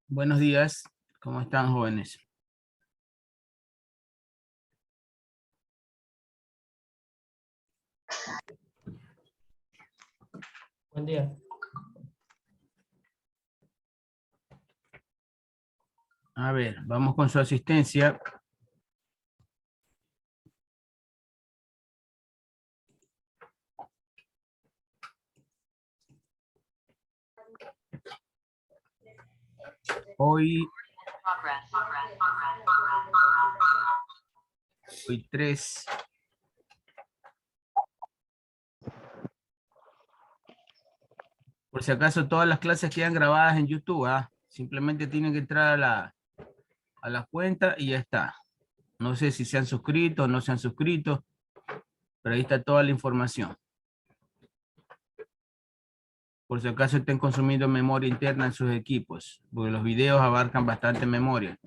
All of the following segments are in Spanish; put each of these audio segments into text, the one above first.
Buenos días, ¿cómo están, jóvenes? Buen día. A ver, vamos con su asistencia. Hoy 3. Por si acaso, todas las clases quedan grabadas en YouTube, ¿ah? Simplemente tienen que entrar a la cuenta y ya está. No sé si se han suscrito o no se han suscrito, pero ahí está toda la información. Por si acaso estén consumiendo memoria interna en sus equipos, porque los videos abarcan bastante memoria.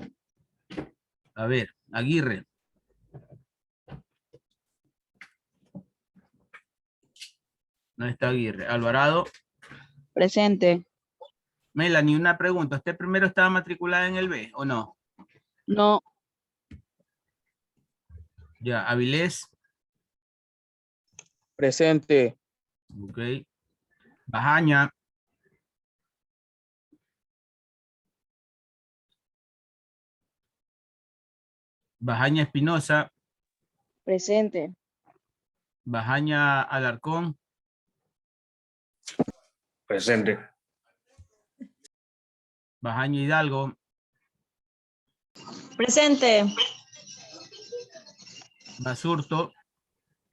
A ver, Aguirre. No está Aguirre. Alvarado. Presente. Melanie, una pregunta. ¿Usted primero estaba matriculada en el B o no? No. Ya, Avilés. Presente. Ok. Bajaña. Bajaña Espinosa. Presente. Bajaña Alarcón. Presente. Bajaña Hidalgo. Presente. Basurto.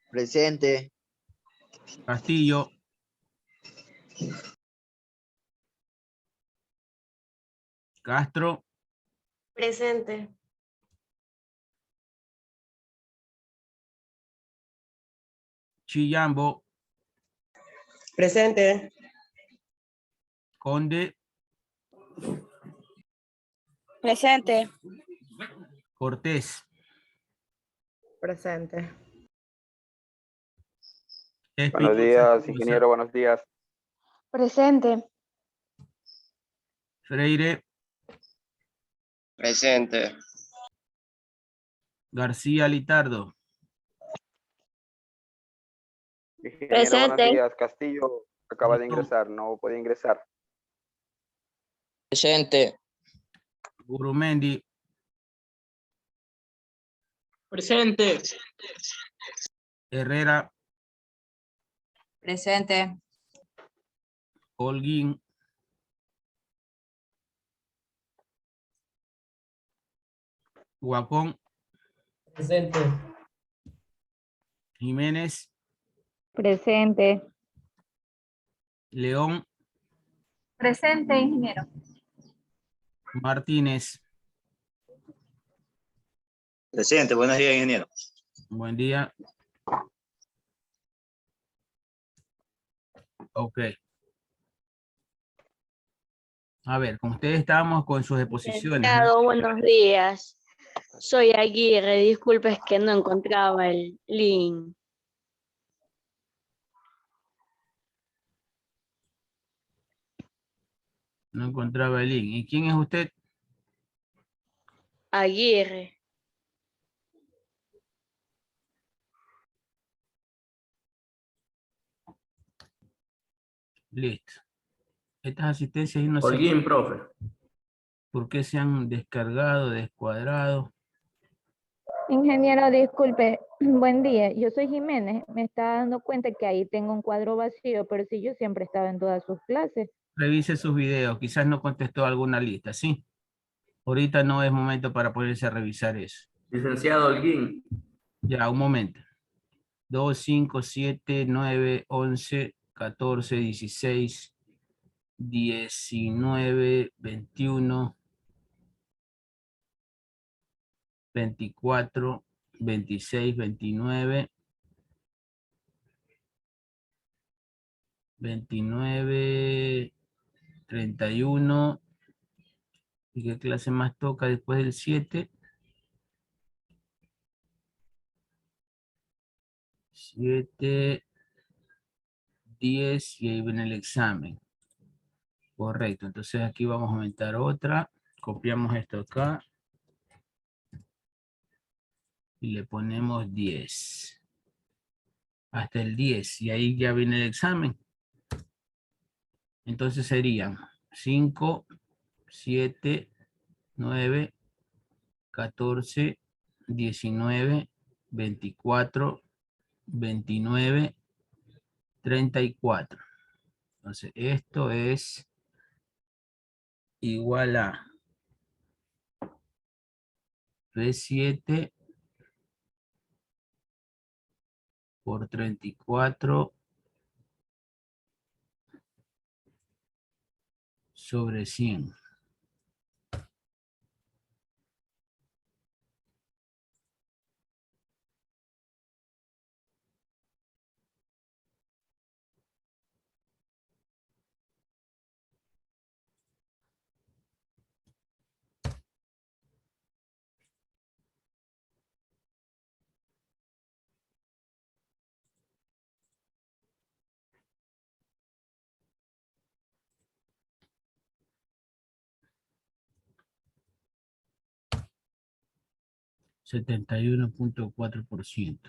Presente. Castillo. Castro. Presente. Chillambo. Presente. Conde. Presente. Cortés. Presente. Buenos días, ingeniero, buenos días. Presente. Freire. Presente. García Litardo. Ingeniero, Presente. buenos días. Castillo acaba de Listo. ingresar, no puede ingresar. Presente. Gurumendi. Presente. Herrera. Presente. Holguín. Guacón. Presente. Jiménez. Presente. León. Presente, ingeniero. Martínez. Presente. Buenos días, ingeniero. Buen día. Ok. A ver, con ustedes estábamos con sus exposiciones, ¿no? Licenciado, buenos días. Soy Aguirre, disculpe, es que no encontraba el link. No encontraba el link. ¿Y quién es usted? Aguirre. Listo. Estas asistencias yo no sé Holguín, profe. por qué se han descargado, descuadrado. Ingeniero, disculpe, buen día. Yo soy Jiménez. Me está dando cuenta que ahí tengo un cuadro vacío, pero sí, yo siempre estaba en todas sus clases. Revise sus videos. Quizás no contestó alguna lista, ¿sí? Ahorita no es momento para ponerse a revisar eso. Licenciado Holguín. Ya, un momento. 2, 5, 7, 9, 11, 14, 16, 19, 21, 24, 26, 29, 29, 31. ¿Y qué clase más toca después del 7? 7, 10 y ahí viene el examen. Correcto, entonces aquí vamos a aumentar otra. Copiamos esto acá. Y le ponemos 10. Hasta el 10. Y ahí ya viene el examen. Entonces serían 5, 7, 9, 14, 19, 24, 29, 34. Entonces esto es igual a B7 por 34 sobre 100. Setenta y 71.4%.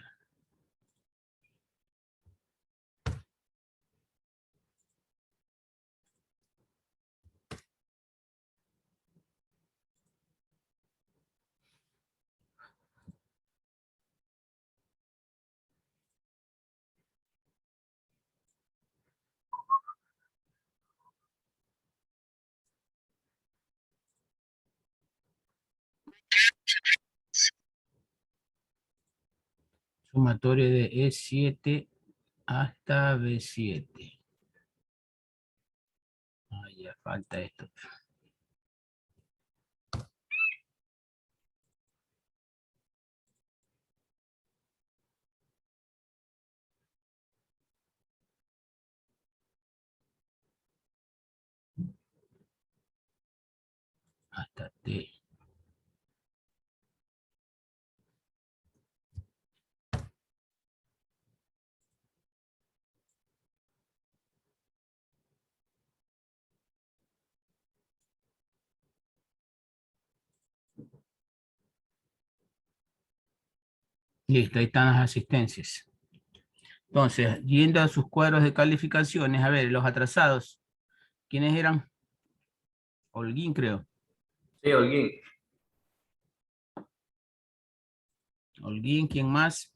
Sumatorio de E7 hasta B7. Ya falta esto. Hasta T. Listo, ahí están las asistencias. Entonces, yendo a sus cuadros de calificaciones, a ver, los atrasados, ¿quiénes eran? Holguín, creo. Sí, Holguín. Holguín, ¿quién más?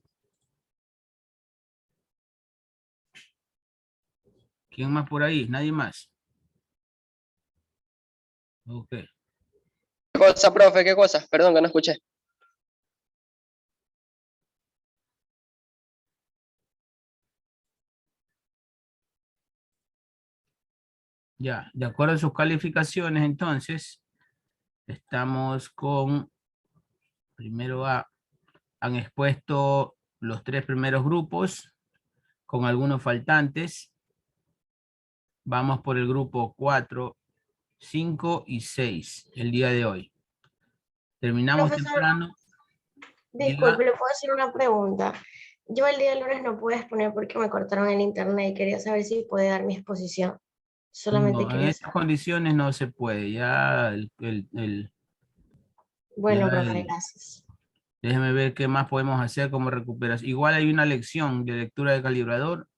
¿Quién más por ahí? Nadie más. Ok. ¿Qué cosa, profe? ¿Qué cosa? Perdón que no escuché. Ya, de acuerdo a sus calificaciones, entonces, estamos con, primero han expuesto los 3 primeros grupos, con algunos faltantes. Vamos por el grupo 4, 5 y 6 el día de hoy. Terminamos Profesor, temprano. Diga. disculpe, le puedo hacer una pregunta. Yo el día del lunes no pude exponer porque me cortaron el internet y quería saber si puede dar mi exposición. Solamente No, en quería estas saber. condiciones no se puede. Ya, Bueno, ya profe, gracias. déjeme ver qué más podemos hacer como recuperación. Igual hay una lección de lectura de calibrador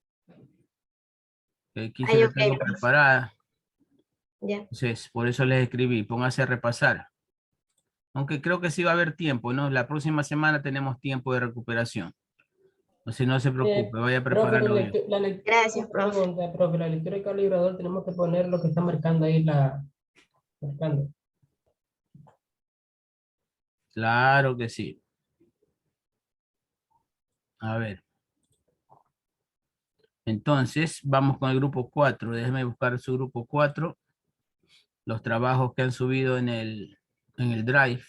que aquí se Ay, la ok, tengo profe. preparada. Ya. Entonces, por eso les escribí. Póngase a repasar. Aunque creo que sí va a haber tiempo, ¿no? La próxima semana tenemos tiempo de recuperación. Entonces no se preocupe, vaya Profe, preparando bien. Gracias, profe. pregunta, profe, la lectura del calibrador tenemos que poner lo que está marcando ahí marcando. Claro que sí. A ver. Entonces, vamos con el grupo 4. Déjeme buscar su grupo 4. Los trabajos que han subido en el Drive.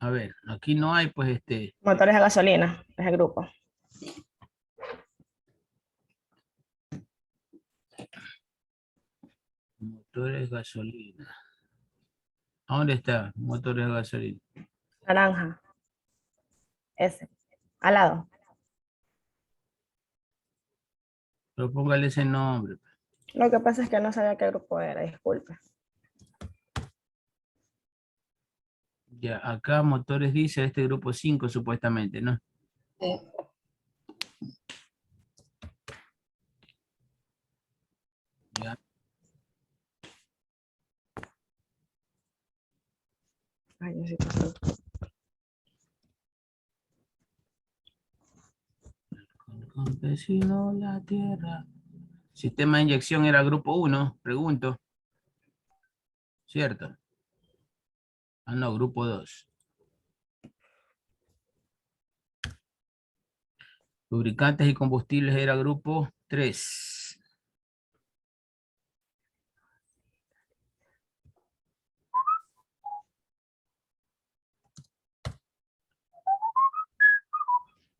A ver, aquí no hay, pues, Motores a gasolina, es el grupo. motores gasolina. ¿A dónde está? Motores gasolina. Naranja. Ese. Al lado. Pero póngale ese nombre. Lo que pasa es que no sabía qué grupo era, disculpe. Ya, acá motores diésel, este grupo 5 supuestamente, ¿no? Sí. Ya. Ay, necesito hacer- El campesino, la tierra. Sistema de inyección era grupo 1, pregunto. ¿Cierto? Ah, no, grupo 2. Lubricantes y combustibles era grupo 3.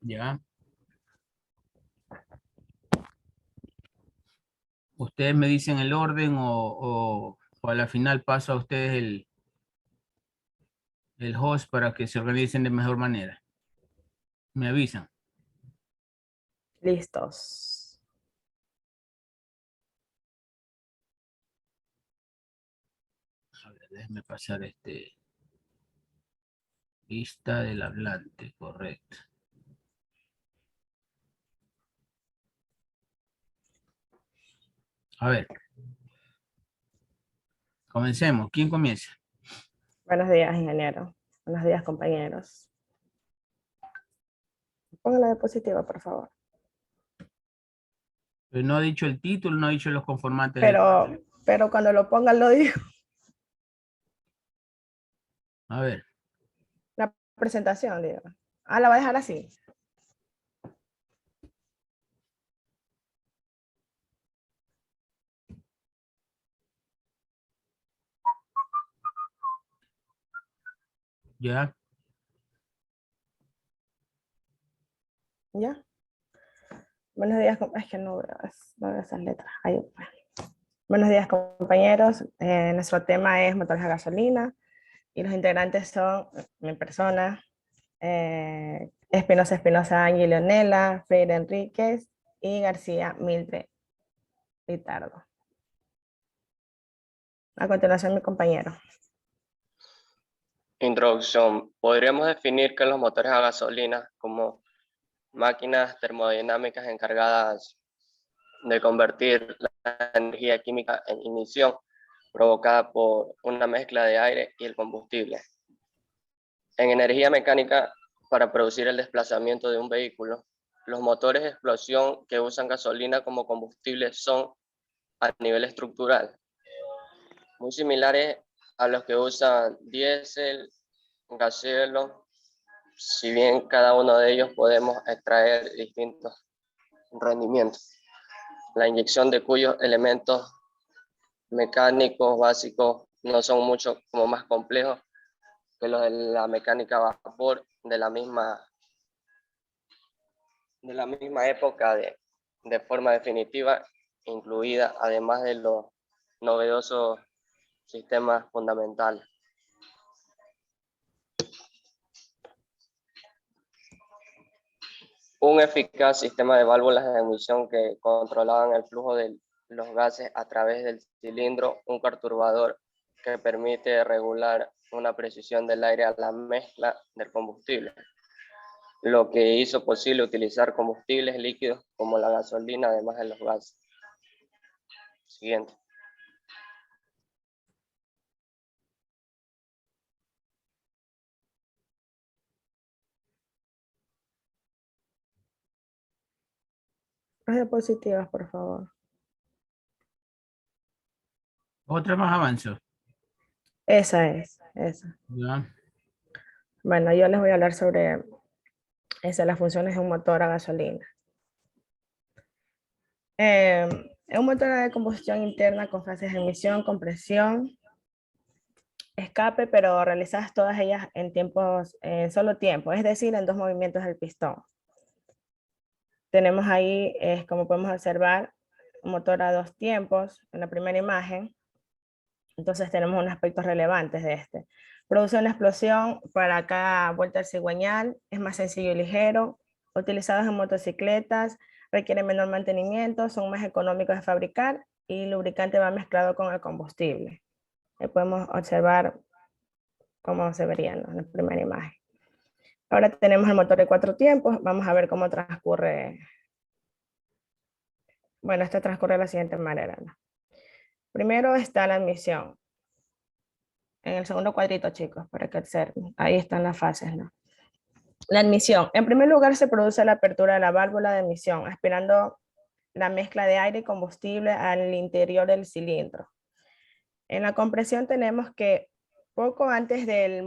Ya. Ustedes me dicen el orden o a la final paso a ustedes el host para que se organicen de mejor manera. Me avisan. Listos. A ver, déjenme pasar lista del hablante, correcto. A ver. Comencemos. ¿Quién comienza? Buenos días, ingeniero. Buenos días, compañeros. Ponga la diapositiva, por favor. Pero no ha dicho el título, no ha dicho los conformantes. del- Pero cuando lo pongan lo digo. A ver. La presentación, digo. Ah, la va a dejar así. Ya. ¿Ya? Buenos días, es que no veo esas letras. Ahí, pues. Buenos días, compañeros. Nuestro tema es motores a gasolina y los integrantes son mi persona, Espinosa Ángel Leonela, Freire Enríquez y García Mildred Ritardo. A continuación, mi compañero. Introducción. Podríamos definir que los motores a gasolina como máquinas termodinámicas encargadas de convertir la energía química en ignición provocada por una mezcla de aire y el combustible en energía mecánica para producir el desplazamiento de un vehículo. Los motores de explosión que usan gasolina como combustible son, a nivel estructural, muy similares a los que usan diésel, gaselo, si bien cada uno de ellos podemos extraer distintos rendimientos. La inyección de cuyos elementos mecánicos básicos no son mucho como más complejos que los de la mecánica a vapor de la misma época de forma definitiva, incluida además de los novedosos sistemas fundamentales. Un eficaz sistema de válvulas de emisión que controlaban el flujo de los gases a través del cilindro, un perturbador que permite regular una precisión del aire a la mezcla del combustible, lo que hizo posible utilizar combustibles líquidos como la gasolina, además de los gases. Siguiente. Las diapositivas, por favor. Otra más avanzo. Esa es, esa. Ya. Bueno, yo les voy a hablar sobre las funciones de un motor a gasolina. Es un motor de combustión interna con fases de emisión, compresión escape, pero realizadas todas ellas en tiempos, en solo tiempo, es decir, en 2 movimientos del pistón. Tenemos ahí, como podemos observar, un motor a 2 tiempos en la primera imagen. Entonces tenemos unos aspectos relevantes de este. Produce una explosión para cada vuelta del cigüeñal, es más sencillo y ligero, utilizados en motocicletas, requiere menor mantenimiento, son más económicos de fabricar y el lubricante va mezclado con el combustible. Ahí podemos observar cómo se vería, ¿no?, en la primera imagen. Ahora tenemos el motor de 4 tiempos, vamos a ver cómo transcurre. Bueno, esto transcurre de la siguiente manera, ¿no? Primero está la admisión. En el segundo cuadrito, chicos, para que observen. Ahí están las fases, ¿no? La admisión. En primer lugar, se produce la apertura de la válvula de admisión, aspirando la mezcla de aire y combustible al interior del cilindro. En la compresión tenemos que poco antes del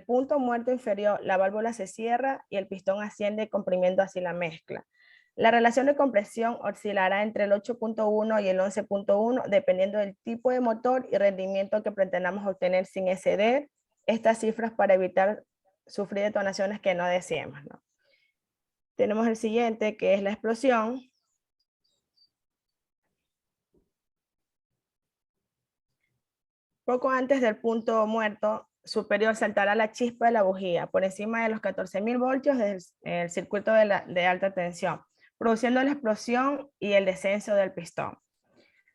punto muerto inferior, la válvula se cierra y el pistón asciende comprimiendo así la mezcla. La relación de compresión oscilará entre el 8.1 y el 11.1 dependiendo del tipo de motor y rendimiento que pretendamos obtener sin exceder estas cifras para evitar sufrir detonaciones que no deseemos, ¿no? Tenemos el siguiente, que es la explosión. Poco antes del punto muerto superior saltará la chispa de la bujía por encima de los 14.000 voltios del circuito de alta tensión, produciendo la explosión y el descenso del pistón.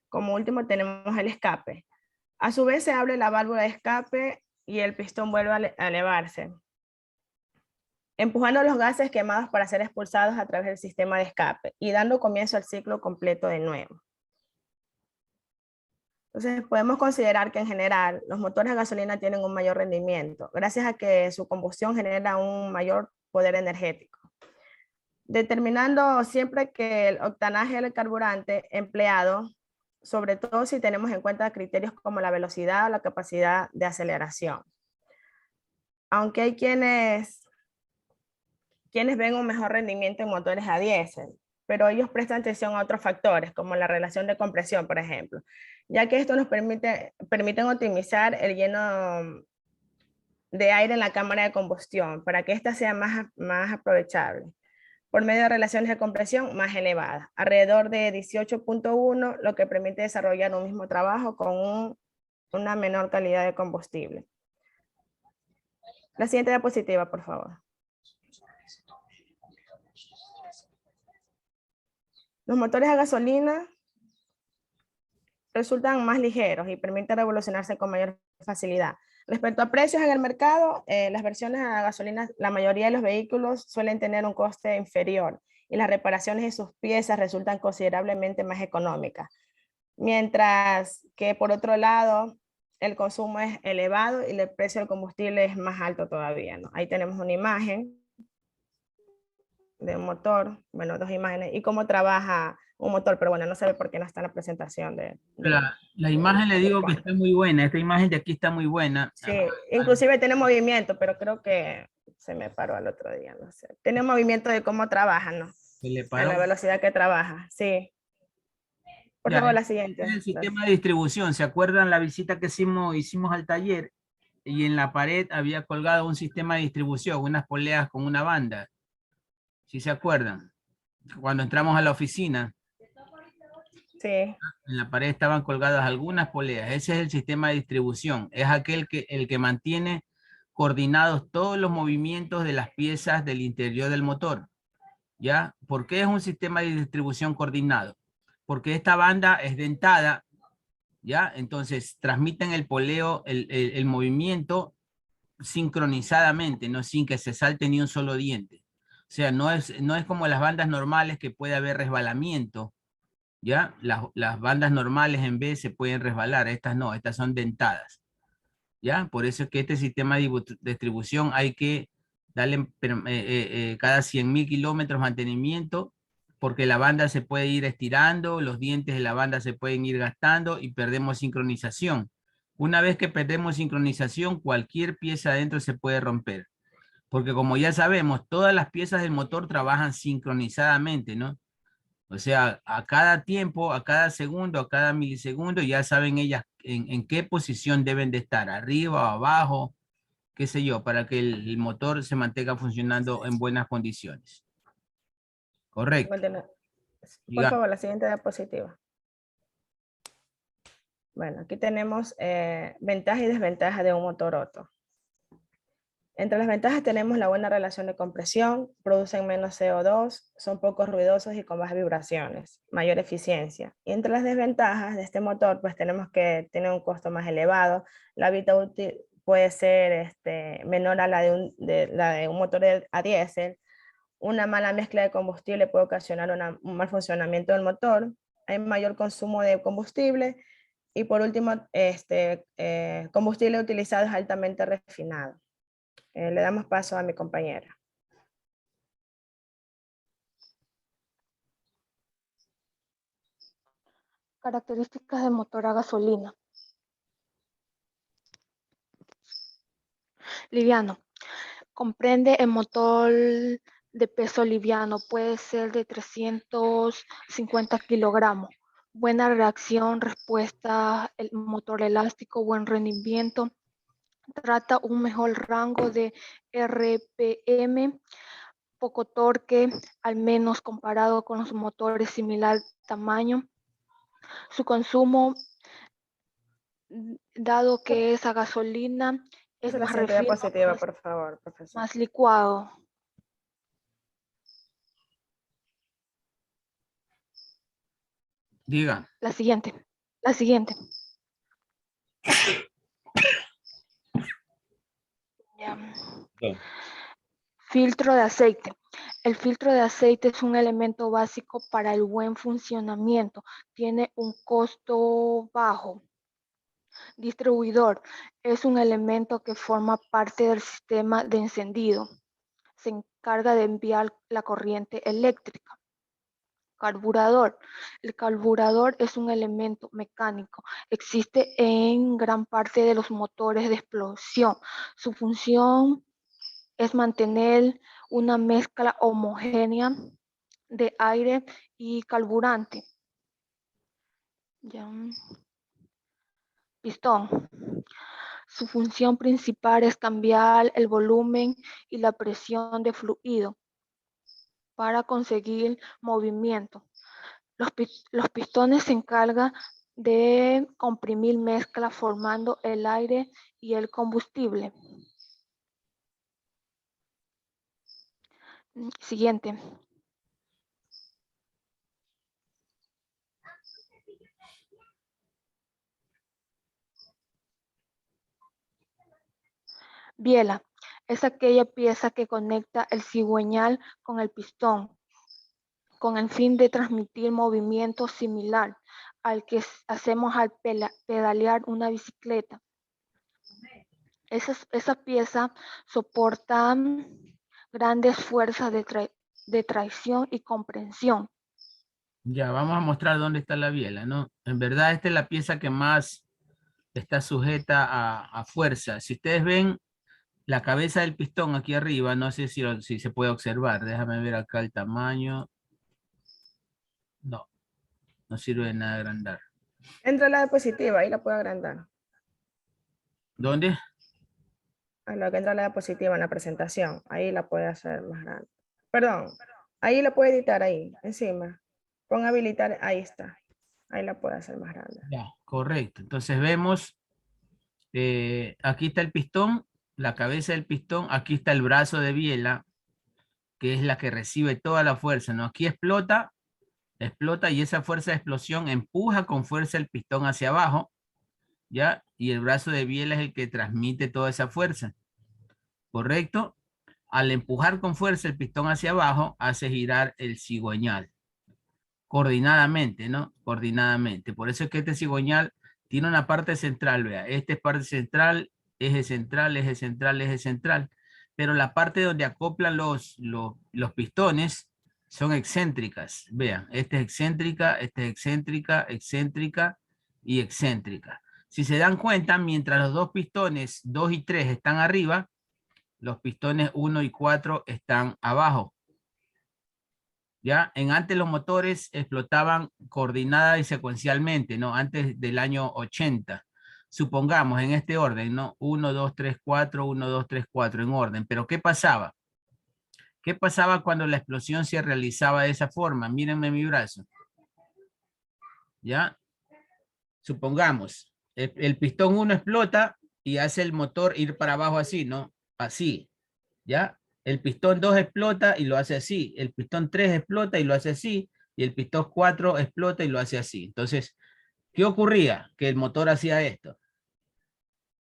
Como último tenemos el escape. A su vez se abre la válvula de escape y el pistón vuelve a elevarse, empujando los gases quemados para ser expulsados a través del sistema de escape y dando comienzo al ciclo completo de nuevo. Entonces podemos considerar que en general los motores a gasolina tienen un mayor rendimiento, gracias a que su combustión genera un mayor poder energético. Determinando siempre que el octanaje del carburante empleado, sobre todo si tenemos en cuenta criterios como la velocidad o la capacidad de aceleración. Aunque hay quienes ven un mejor rendimiento en motores a diésel, pero ellos prestan atención a otros factores, como la relación de compresión, por ejemplo, ya que esto nos permiten optimizar el lleno de aire en la cámara de combustión, para que ésta sea más aprovechable, por medio de relaciones de compresión más elevadas, alrededor de 18.1, lo que permite desarrollar un mismo trabajo con una menor calidad de combustible. La siguiente diapositiva, por favor. Los motores a gasolina resultan más ligeros y permiten revolucionarse con mayor facilidad. Respecto a precios en el mercado, las versiones a gasolina, la mayoría de los vehículos suelen tener un coste inferior y las reparaciones de sus piezas resultan considerablemente más económicas. Mientras que por otro lado, el consumo es elevado y el precio del combustible es más alto todavía, ¿no? Ahí tenemos una imagen de un motor, bueno, 2 imágenes, y cómo trabaja un motor, pero bueno, no se ve por qué no está en la presentación la imagen le digo que está muy buena, esta imagen de aquí está muy buena. Sí, inclusive tiene movimiento, pero creo que se me paró al otro día, no sé. Tiene movimiento de cómo trabaja, ¿no? Se le paró. A la velocidad que trabaja, sí. Por favor, la siguiente. El sistema de distribución, ¿se acuerdan la visita que hicimos al taller? Y en la pared había colgado un sistema de distribución, unas poleas con una banda. ¿Sí se acuerdan? Cuando entramos a la oficina. Sí. En la pared estaban colgadas algunas poleas. Ese es el sistema de distribución. Es el que mantiene coordinados todos los movimientos de las piezas del interior del motor. ¿Ya? ¿Por qué es un sistema de distribución coordinado? Porque esta banda es dentada, ¿ya? Entonces transmiten el poleo, el movimiento sincronizadamente, no sin que se salte ni un solo diente. O sea, no es como las bandas normales que puede haber resbalamiento, ¿ya? Las bandas normales en B se pueden resbalar, estas no, estas son dentadas, ¿ya? Por eso es que este sistema de distribución hay que darle cada 100.000 kilómetros mantenimiento, porque la banda se puede ir estirando, los dientes de la banda se pueden ir gastando y perdemos sincronización. Una vez que perdemos sincronización, cualquier pieza adentro se puede romper. Porque como ya sabemos, todas las piezas del motor trabajan sincronizadamente, ¿no? O sea, a cada tiempo, a cada segundo, a cada milisegundo, ya saben ellas en qué posición deben de estar, arriba o abajo, qué sé yo, para que el motor se mantenga funcionando en buenas condiciones. Correcto. Por Diga. favor, la siguiente diapositiva. Bueno, aquí tenemos ventajas y desventajas de un motor Otto. Entre las ventajas tenemos la buena relación de compresión, producen menos CO2, son poco ruidosos y con bajas vibraciones, mayor eficiencia. Y entre las desventajas de este motor, pues tenemos que tiene un costo más elevado, la vida útil puede ser menor a la de un motor a diésel, una mala mezcla de combustible puede ocasionar un mal funcionamiento del motor, hay mayor consumo de combustible y por último, combustible utilizado es altamente refinado. Le damos paso a mi compañera. Características del motor a gasolina. Liviano. Comprende el motor de peso liviano, puede ser de 350 kilogramos. Buena reacción, respuesta, el motor elástico, buen rendimiento. Trata un mejor rango de RPM, poco torque, al menos comparado con los motores similar tamaño. Su consumo, dado que es a gasolina, es La más siguiente diapositiva, por favor, profesor. más licuado. Diga. La siguiente. La siguiente. Ya. Okay. Filtro de aceite. El filtro de aceite es un elemento básico para el buen funcionamiento. Tiene un costo bajo. Distribuidor. Es un elemento que forma parte del sistema de encendido. Se encarga de enviar la corriente eléctrica. Carburador. El carburador es un elemento mecánico. Existe en gran parte de los motores de explosión. Su función es mantener una mezcla homogénea de aire y carburante. Ya. Pistón. Su función principal es cambiar el volumen y la presión de fluido para conseguir movimiento. Los pistones se encargan de comprimir mezcla formando el aire y el combustible. Siguiente. Biela es aquella pieza que conecta el cigüeñal con el pistón, con el fin de transmitir movimiento similar al que hacemos al pedalear una bicicleta. Esa pieza soporta grandes fuerzas de tracción y compresión. Ya, vamos a mostrar dónde está la biela, ¿no? En verdad, esta es la pieza que más está sujeta a fuerza. Si ustedes ven la cabeza del pistón aquí arriba, no sé si se puede observar. Déjame ver acá el tamaño. No, no sirve de nada agrandar. Entra la diapositiva, ahí la puedo agrandar. ¿Dónde? A lo que entra la diapositiva en la presentación, ahí la puede hacer más grande. Perdón, ahí la puede editar ahí, encima. Ponga habilitar, ahí está. Ahí la puede hacer más grande. Ya, correcto. Entonces vemos, aquí está el pistón, la cabeza del pistón, aquí está el brazo de biela, que es la que recibe toda la fuerza, ¿no? Aquí explota y esa fuerza de explosión empuja con fuerza el pistón hacia abajo, ¿ya? Y el brazo de biela es el que transmite toda esa fuerza, ¿correcto? Al empujar con fuerza el pistón hacia abajo, hace girar el cigüeñal, coordinadamente, ¿no? Coordinadamente. Por eso es que este cigüeñal tiene una parte central, vea, esta es parte central, eje central, eje central, eje central, pero la parte donde acoplan los pistones son excéntricas, vean, esta es excéntrica, excéntrica y excéntrica. Si se dan cuenta, mientras los dos pistones 2 y 3 están arriba, los pistones 1 y 4 están abajo. ¿Ya? Antes los motores explotaban coordinada y secuencialmente, ¿no? Antes del año 80. Supongamos en este orden, ¿no? 1, 2, 3, 4, 1, 2, 3, 4 en orden. Pero ¿qué pasaba? ¿Qué pasaba cuando la explosión se realizaba de esa forma? Mírenme mi brazo. ¿Ya? Supongamos, el pistón 1 explota y hace el motor ir para abajo así, ¿no? Así, ¿ya? El pistón 2 explota y lo hace así. El pistón 3 explota y lo hace así. Y el pistón 4 explota y lo hace así. Entonces, ¿qué ocurría? Que el motor hacía esto.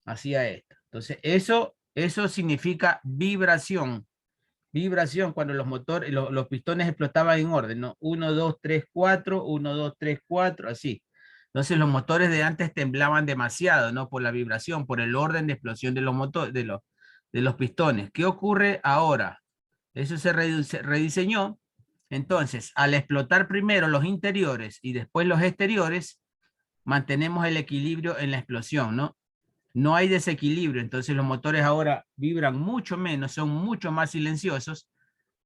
Hacía esto. Entonces, eso significa vibración. Vibración cuando los motores, los pistones explotaban en orden, ¿no? 1, 2, 3, 4, 1, 2, 3, 4, así. Entonces los motores de antes temblaban demasiado, ¿no? Por la vibración, por el orden de explosión de los motores, de los pistones. ¿Qué ocurre ahora? Eso se rediseñó. Entonces, al explotar primero los interiores y después los exteriores, mantenemos el equilibrio en la explosión, ¿no? No hay desequilibrio, entonces los motores ahora vibran mucho menos, son mucho más silenciosos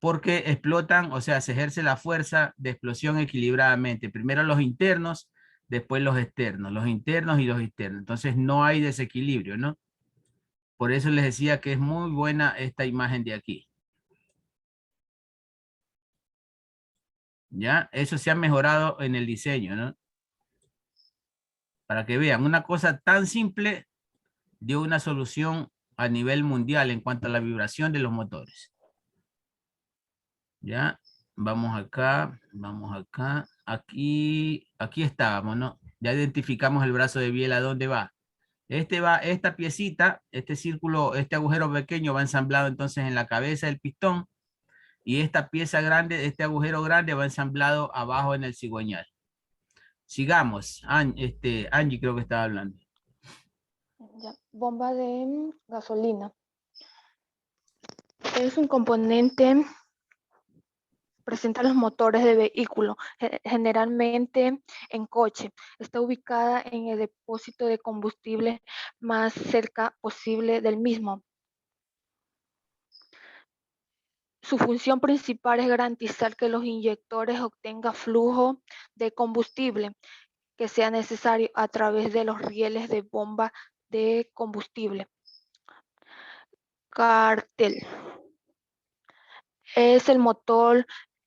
porque explotan, o sea, se ejerce la fuerza de explosión equilibradamente. Primero los internos, después los externos, los internos y los externos. Entonces no hay desequilibrio, ¿no? Por eso les decía que es muy buena esta imagen de aquí. ¿Ya? Eso se ha mejorado en el diseño, ¿no? Para que vean, una cosa tan simple dio una solución a nivel mundial en cuanto a la vibración de los motores. ¿Ya? Vamos acá, aquí estábamos, ¿no? Ya identificamos el brazo de biela, ¿dónde va? Esta piecita, este círculo, este agujero pequeño va ensamblado entonces en la cabeza del pistón y esta pieza grande, este agujero grande va ensamblado abajo en el cigüeñal. Sigamos, Angie creo que estaba hablando. Ya, bomba de gasolina. Es un componente, presenta los motores de vehículo, generalmente en coche. Está ubicada en el depósito de combustible más cerca posible del mismo. Su función principal es garantizar que los inyectores obtengan flujo de combustible que sea necesario a través de los rieles de bomba de combustible. Cartel. Es el motor,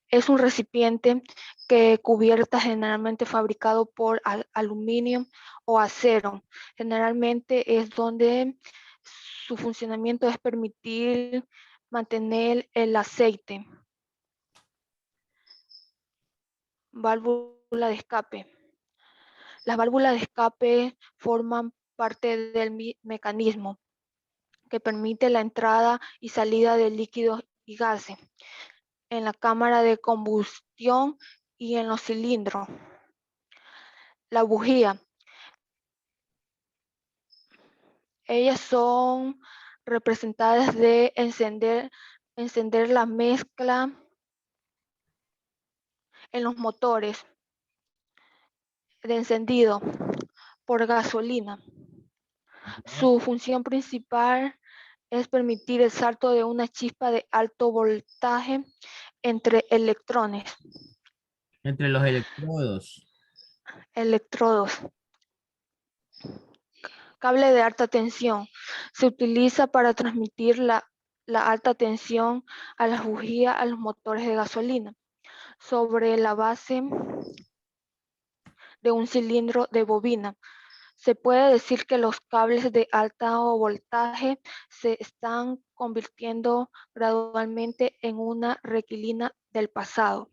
es un recipiente que cubierta generalmente fabricado por aluminio o acero. Generalmente es donde su funcionamiento es permitir mantener el aceite. Válvula de escape. Las válvulas de escape forman parte del mecanismo que permite la entrada y salida de líquidos y gases en la cámara de combustión y en los cilindros. La bujía. Ellas son representadas de encender la mezcla en los motores de encendido por gasolina. Su función principal es permitir el salto de una chispa de alto voltaje entre electrones. Entre los electrodos. Electrodos. Cable de alta tensión. Se utiliza para transmitir la alta tensión a las bujías a los motores de gasolina sobre la base de un cilindro de bobina. Se puede decir que los cables de alto voltaje se están convirtiendo gradualmente en una requilina del pasado.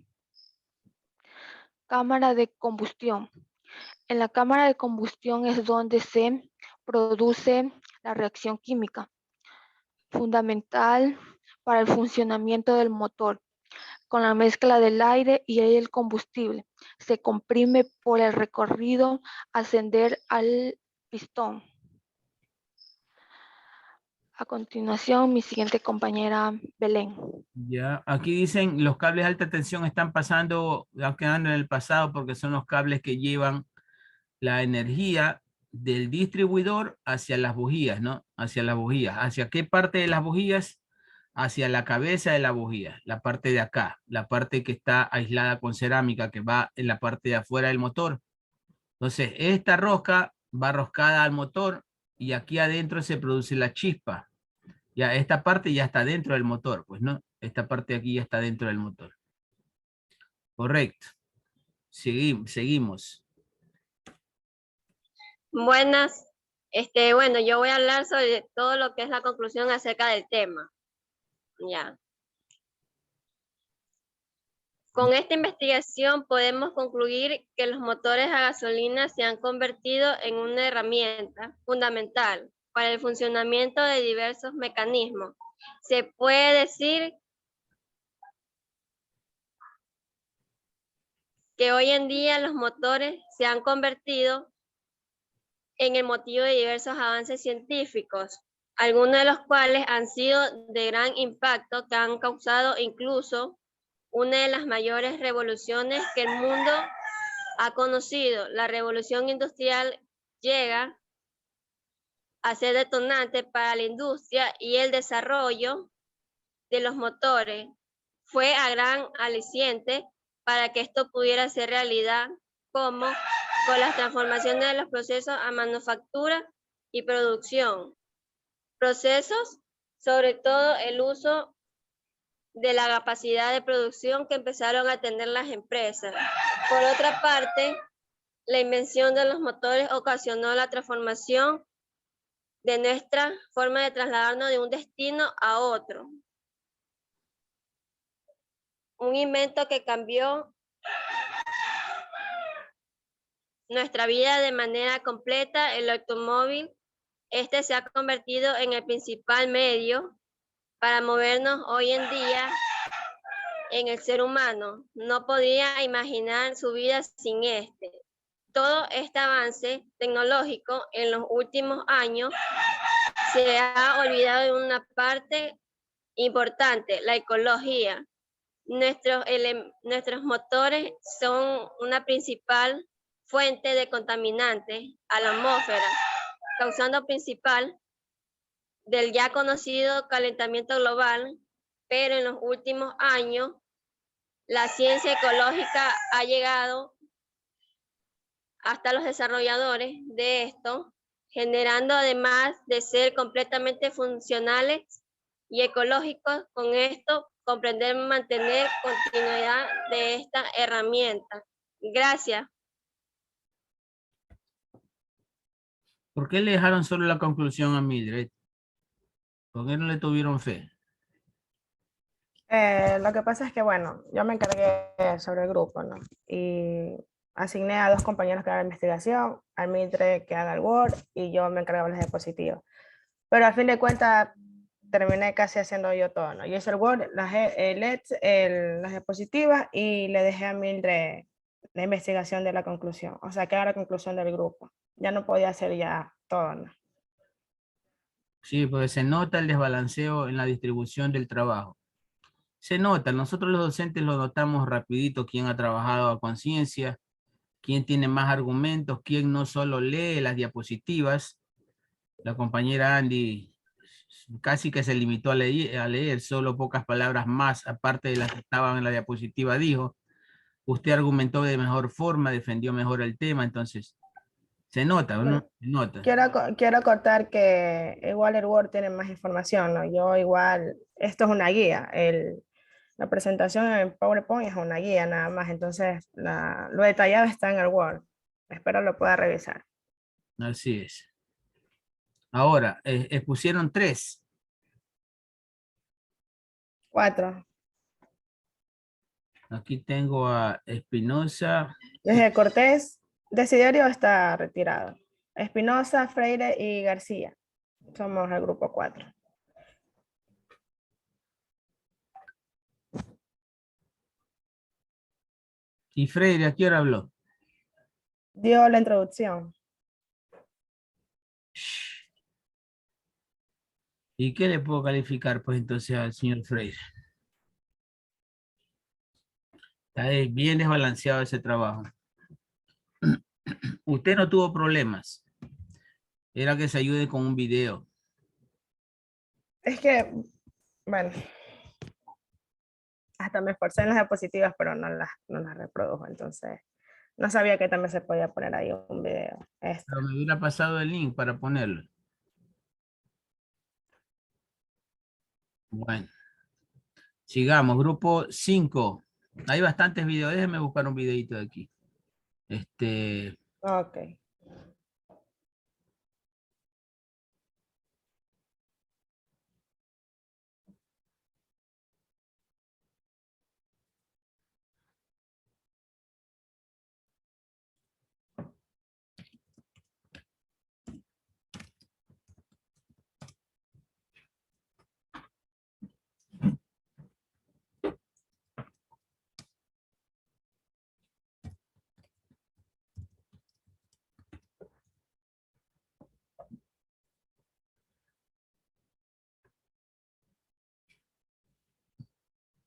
Cámara de combustión. En la cámara de combustión es donde se produce la reacción química, fundamental para el funcionamiento del motor. Con la mezcla del aire y el combustible, se comprime por el recorrido ascender al pistón. A continuación, mi siguiente compañera, Belén. Ya, aquí dicen los cables de alta tensión están quedando en el pasado porque son los cables que llevan la energía del distribuidor hacia las bujías, ¿no? Hacia las bujías. ¿Hacia qué parte de las bujías? hacia la cabeza de la bujía, la parte de acá, la parte que está aislada con cerámica, que va en la parte de afuera del motor. Entonces, esta rosca va roscada al motor y aquí adentro se produce la chispa. Ya esta parte ya está dentro del motor, pues no, esta parte de aquí ya está dentro del motor. Correcto. Seguimos. Buenas. Bueno, yo voy a hablar sobre todo lo que es la conclusión acerca del tema. Ya. Con esta investigación podemos concluir que los motores a gasolina se han convertido en una herramienta fundamental para el funcionamiento de diversos mecanismos. Se puede decir que hoy en día los motores se han convertido en el motivo de diversos avances científicos, algunos de los cuales han sido de gran impacto, que han causado incluso una de las mayores revoluciones que el mundo ha conocido. La revolución industrial llega a ser detonante para la industria y el desarrollo de los motores fue a gran aliciente para que esto pudiera ser realidad, como con las transformaciones de los procesos a manufactura y producción. Procesos, sobre todo el uso de la capacidad de producción que empezaron a tener las empresas. Por otra parte, la invención de los motores ocasionó la transformación de nuestra forma de trasladarnos de un destino a otro. Un invento que cambió nuestra vida de manera completa. El automóvil, se ha convertido en el principal medio para movernos hoy en día en el ser humano. No podría imaginar su vida sin este. Todo este avance tecnológico en los últimos años se ha olvidado de una parte importante, la ecología. Nuestros motores son una principal fuente de contaminantes a la atmósfera, causando principal del ya conocido calentamiento global, pero en los últimos años la ciencia ecológica ha llegado hasta los desarrolladores de esto, generando, además de ser completamente funcionales y ecológicos, con esto comprender mantener continuidad de esta herramienta. Gracias. ¿Por qué le dejaron solo la conclusión a Mildred? ¿Por qué no le tuvieron fe? Lo que pasa es que, bueno, yo me encargué sobre el grupo, ¿no? Y asigné a 2 compañeros que hagan la investigación, a Mildred que haga el Word y yo me encargaba de las diapositivas. Pero al fin de cuentas terminé casi haciendo yo todo, ¿no? Yo hice el Word, las diapositivas y le dejé a Mildred la investigación de la conclusión. O sea, que era la conclusión del grupo. Ya no podía hacer ya todo, ¿no? Sí, porque se nota el desbalanceo en la distribución del trabajo. Se nota, nosotros los docentes lo notamos rapidito, quién ha trabajado a conciencia, quién tiene más argumentos, quién no solo lee las diapositivas. La compañera Andy casi que se limitó a leer solo pocas palabras más, aparte de las que estaban en la diapositiva, dijo. Usted argumentó de mejor forma, defendió mejor el tema, entonces se nota, ¿no? Se nota. Quiero acotar que igual el Word tiene más información, ¿no? Yo igual, esto es una guía, la presentación en PowerPoint es una guía nada más, entonces lo detallado está en el Word. Espero lo pueda revisar. Así es. Ahora, expusieron 3. 4. Aquí tengo a Espinosa. Desde Cortés, Desiderio está retirado. Espinosa, Freire y García. Somos el grupo 4. ¿Y Freire a qué hora habló? Dio la introducción. ¿Y qué le puedo calificar pues entonces al señor Freire? Está bien desbalanceado ese trabajo. Usted no tuvo problemas. Era que se ayude con un video. Es que Bueno, hasta me esforcé en las diapositivas, pero no las reprodujo, entonces no sabía que también se podía poner ahí un video extra. Pero me hubiera pasado el link para ponerlo. Bueno. Sigamos, grupo 5. Hay bastantes videos, déjenme buscar un videito de aquí. Ok.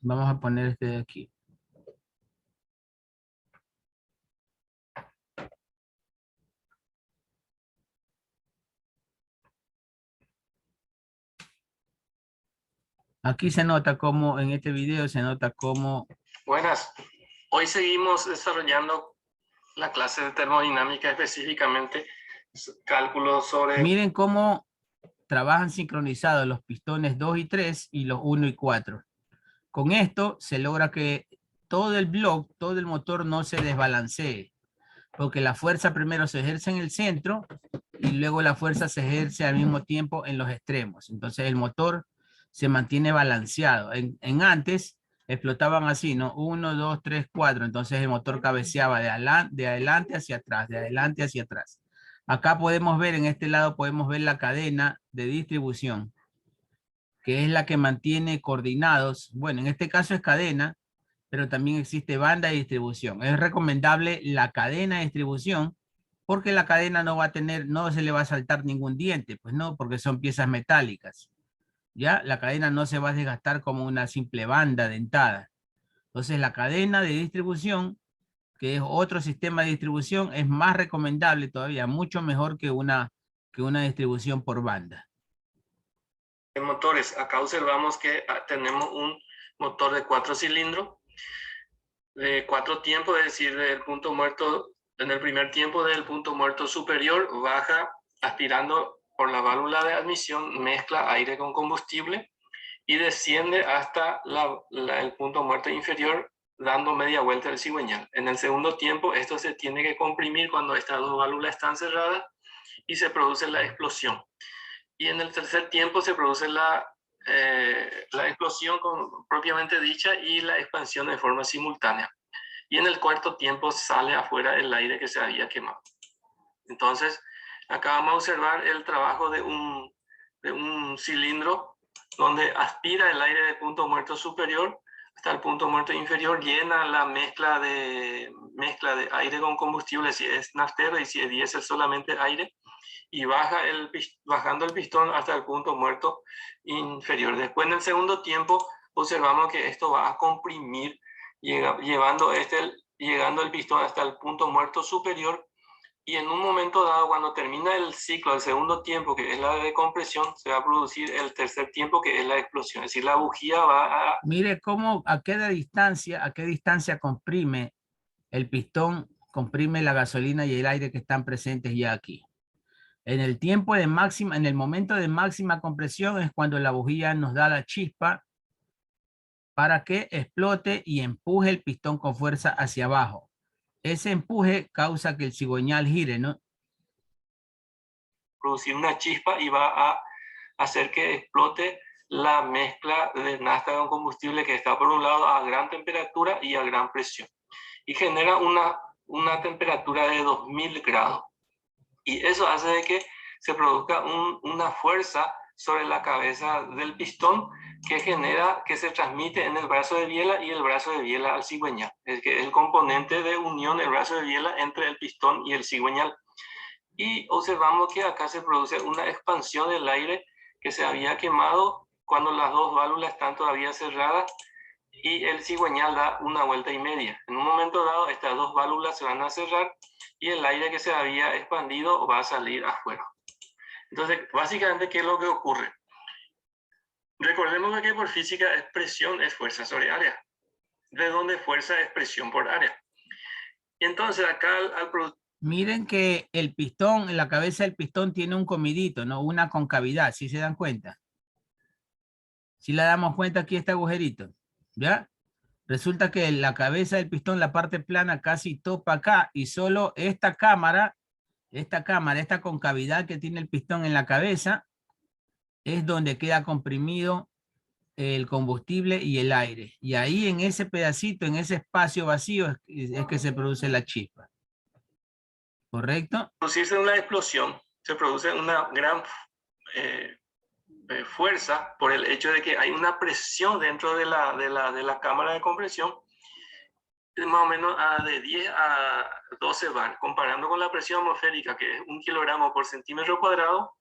Vamos a poner este de aquí. Aquí se nota como, en este video se nota como... Buenas, hoy seguimos desarrollando la clase de termodinámica, específicamente cálculos sobre... Miren cómo trabajan sincronizados los pistones 2 y 3 y los 1 y 4. Con esto se logra que todo el bloque, todo el motor no se desbalancee, porque la fuerza primero se ejerce en el centro y luego la fuerza se ejerce al mismo tiempo en los extremos. Entonces el motor se mantiene balanceado. En antes explotaban así, ¿no? 1, 2, 3, 4. Entonces el motor cabeceaba de adelante hacia atrás, de adelante hacia atrás. Acá podemos ver, en este lado podemos ver la cadena de distribución, que es la que mantiene coordinados. Bueno, en este caso es cadena, pero también existe banda de distribución. Es recomendable la cadena de distribución, porque la cadena no va a tener, no se le va a saltar ningún diente, pues no, porque son piezas metálicas. Ya, la cadena no se va a desgastar como una simple banda dentada. Entonces la cadena de distribución, que es otro sistema de distribución, es más recomendable todavía, mucho mejor que una distribución por banda. En motores, acá observamos que tenemos un motor de 4 cilindros, de 4 tiempos, es decir, del punto muerto, en el primer tiempo del punto muerto superior, baja aspirando por la válvula de admisión, mezcla aire con combustible y desciende hasta el punto muerto inferior, dando media vuelta al cigüeñal. En el segundo tiempo, esto se tiene que comprimir cuando estas dos válvulas están cerradas y se produce la explosión. Y en el tercer tiempo se produce la explosión propiamente dicha y la expansión de forma simultánea. Y en el cuarto tiempo sale afuera el aire que se había quemado. Entonces, acá vamos a observar el trabajo de un cilindro donde aspira el aire del punto muerto superior hasta el punto muerto inferior, llena la mezcla de aire con combustible, si es naftero, y si es diésel solamente aire, y bajando el pistón hasta el punto muerto inferior. Después, en el segundo tiempo, observamos que esto va a comprimir, llegando el pistón hasta el punto muerto superior, y en un momento dado, cuando termina el ciclo, el segundo tiempo, que es la decompresión, se va a producir el tercer tiempo, que es la explosión. Es decir, la bujía va a... Mire cómo, a qué distancia comprime el pistón, comprime la gasolina y el aire que están presentes ya aquí. En el tiempo de máxima, en el momento de máxima compresión es cuando la bujía nos da la chispa para que explote y empuje el pistón con fuerza hacia abajo. Ese empuje causa que el cigüeñal gire, ¿no? Producir una chispa y va a hacer que explote la mezcla de nafta con combustible que está por un lado a gran temperatura y a gran presión. Y genera una temperatura de 2000 grados. Y eso hace de que se produzca una fuerza sobre la cabeza del pistón que genera, que se transmite en el brazo de biela y el brazo de biela al cigüeñal. Es que es el componente de unión, el brazo de biela entre el pistón y el cigüeñal. Y observamos que acá se produce una expansión del aire que se había quemado cuando las dos válvulas están todavía cerradas y el cigüeñal da una vuelta y media. En un momento dado, estas dos válvulas se van a cerrar y el aire que se había expandido va a salir afuera. Entonces, básicamente, ¿qué es lo que ocurre? Recordemos que por física es presión es fuerza sobre área, de donde fuerza es presión por área. Y entonces acá miren que el pistón, la cabeza del pistón tiene un comidito, ¿no? Una concavidad, ¿sí se dan cuenta? Si la damos cuenta, aquí este agujerito, ¿ya? Resulta que la cabeza del pistón, la parte plana casi topa acá y solo esta cámara, esta concavidad que tiene el pistón en la cabeza es donde queda comprimido el combustible y el aire. Y ahí en ese pedacito, en ese espacio vacío es que se produce la chispa. ¿Correcto? Producirse una explosión, se produce una gran fuerza por el hecho de que hay una presión dentro de la cámara de compresión, más o menos de 10 a 12 bar, comparando con la presión atmosférica, que es 1 kilogramo por centímetro cuadrado.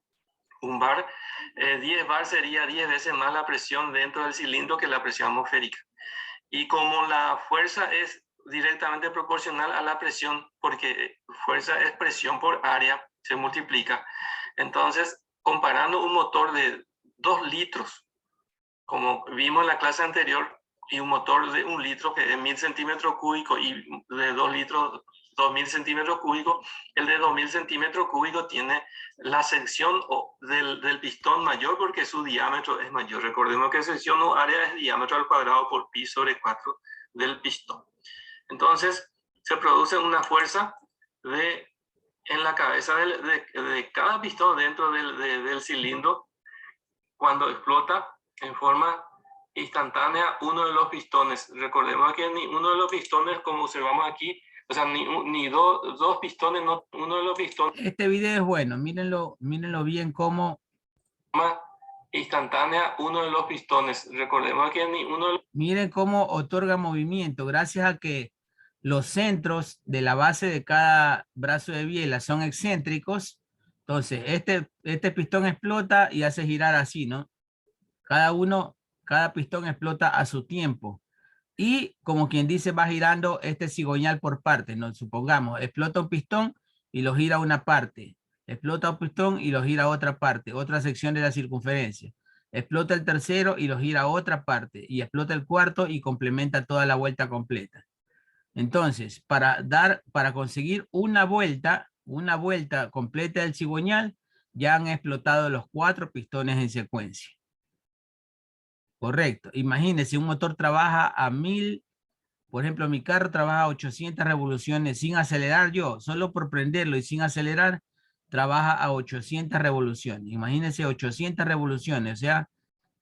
Un bar, 10 bar sería 10 veces más la presión dentro del cilindro que la presión atmosférica. Y como la fuerza es directamente proporcional a la presión, porque fuerza es presión por área, se multiplica. Entonces, comparando un motor de 2 litros, como vimos en la clase anterior, y un motor de 1 litro que es 1000 centímetros cúbicos y de 2 litros, 2000 centímetros cúbicos, el de 2000 centímetros cúbicos tiene la sección del pistón mayor porque su diámetro es mayor. Recordemos que sección o área es diámetro al cuadrado por pi sobre 4 del pistón. Entonces, se produce una fuerza en la cabeza de cada pistón dentro del cilindro cuando explota en forma instantánea uno de los pistones. Recordemos que ni uno de los pistones, como observamos aquí, o sea, ni dos pistones, no, uno de los pistones. Este video es bueno, mírenlo bien cómo... Instantánea uno de los pistones. Recordemos que ni uno de los... Miren cómo otorga movimiento, gracias a que los centros de la base de cada brazo de biela son excéntricos. Entonces, este pistón explota y hace girar así, ¿no? Cada pistón explota a su tiempo. Y como quien dice, va girando este cigüeñal por partes, ¿no? Supongamos, explota un pistón y lo gira a una parte. Explota un pistón y lo gira a otra parte, otra sección de la circunferencia. Explota el tercero y lo gira a otra parte. Y explota el cuarto y complementa toda la vuelta completa. Entonces, para conseguir una vuelta completa del cigüeñal, ya han explotado los 4 pistones en secuencia. Correcto. Imagínense, un motor trabaja a 1000, por ejemplo, mi carro trabaja a 800 revoluciones sin acelerar yo, solo por prenderlo y sin acelerar, trabaja a 800 revoluciones. Imagínense 800 revoluciones, o sea,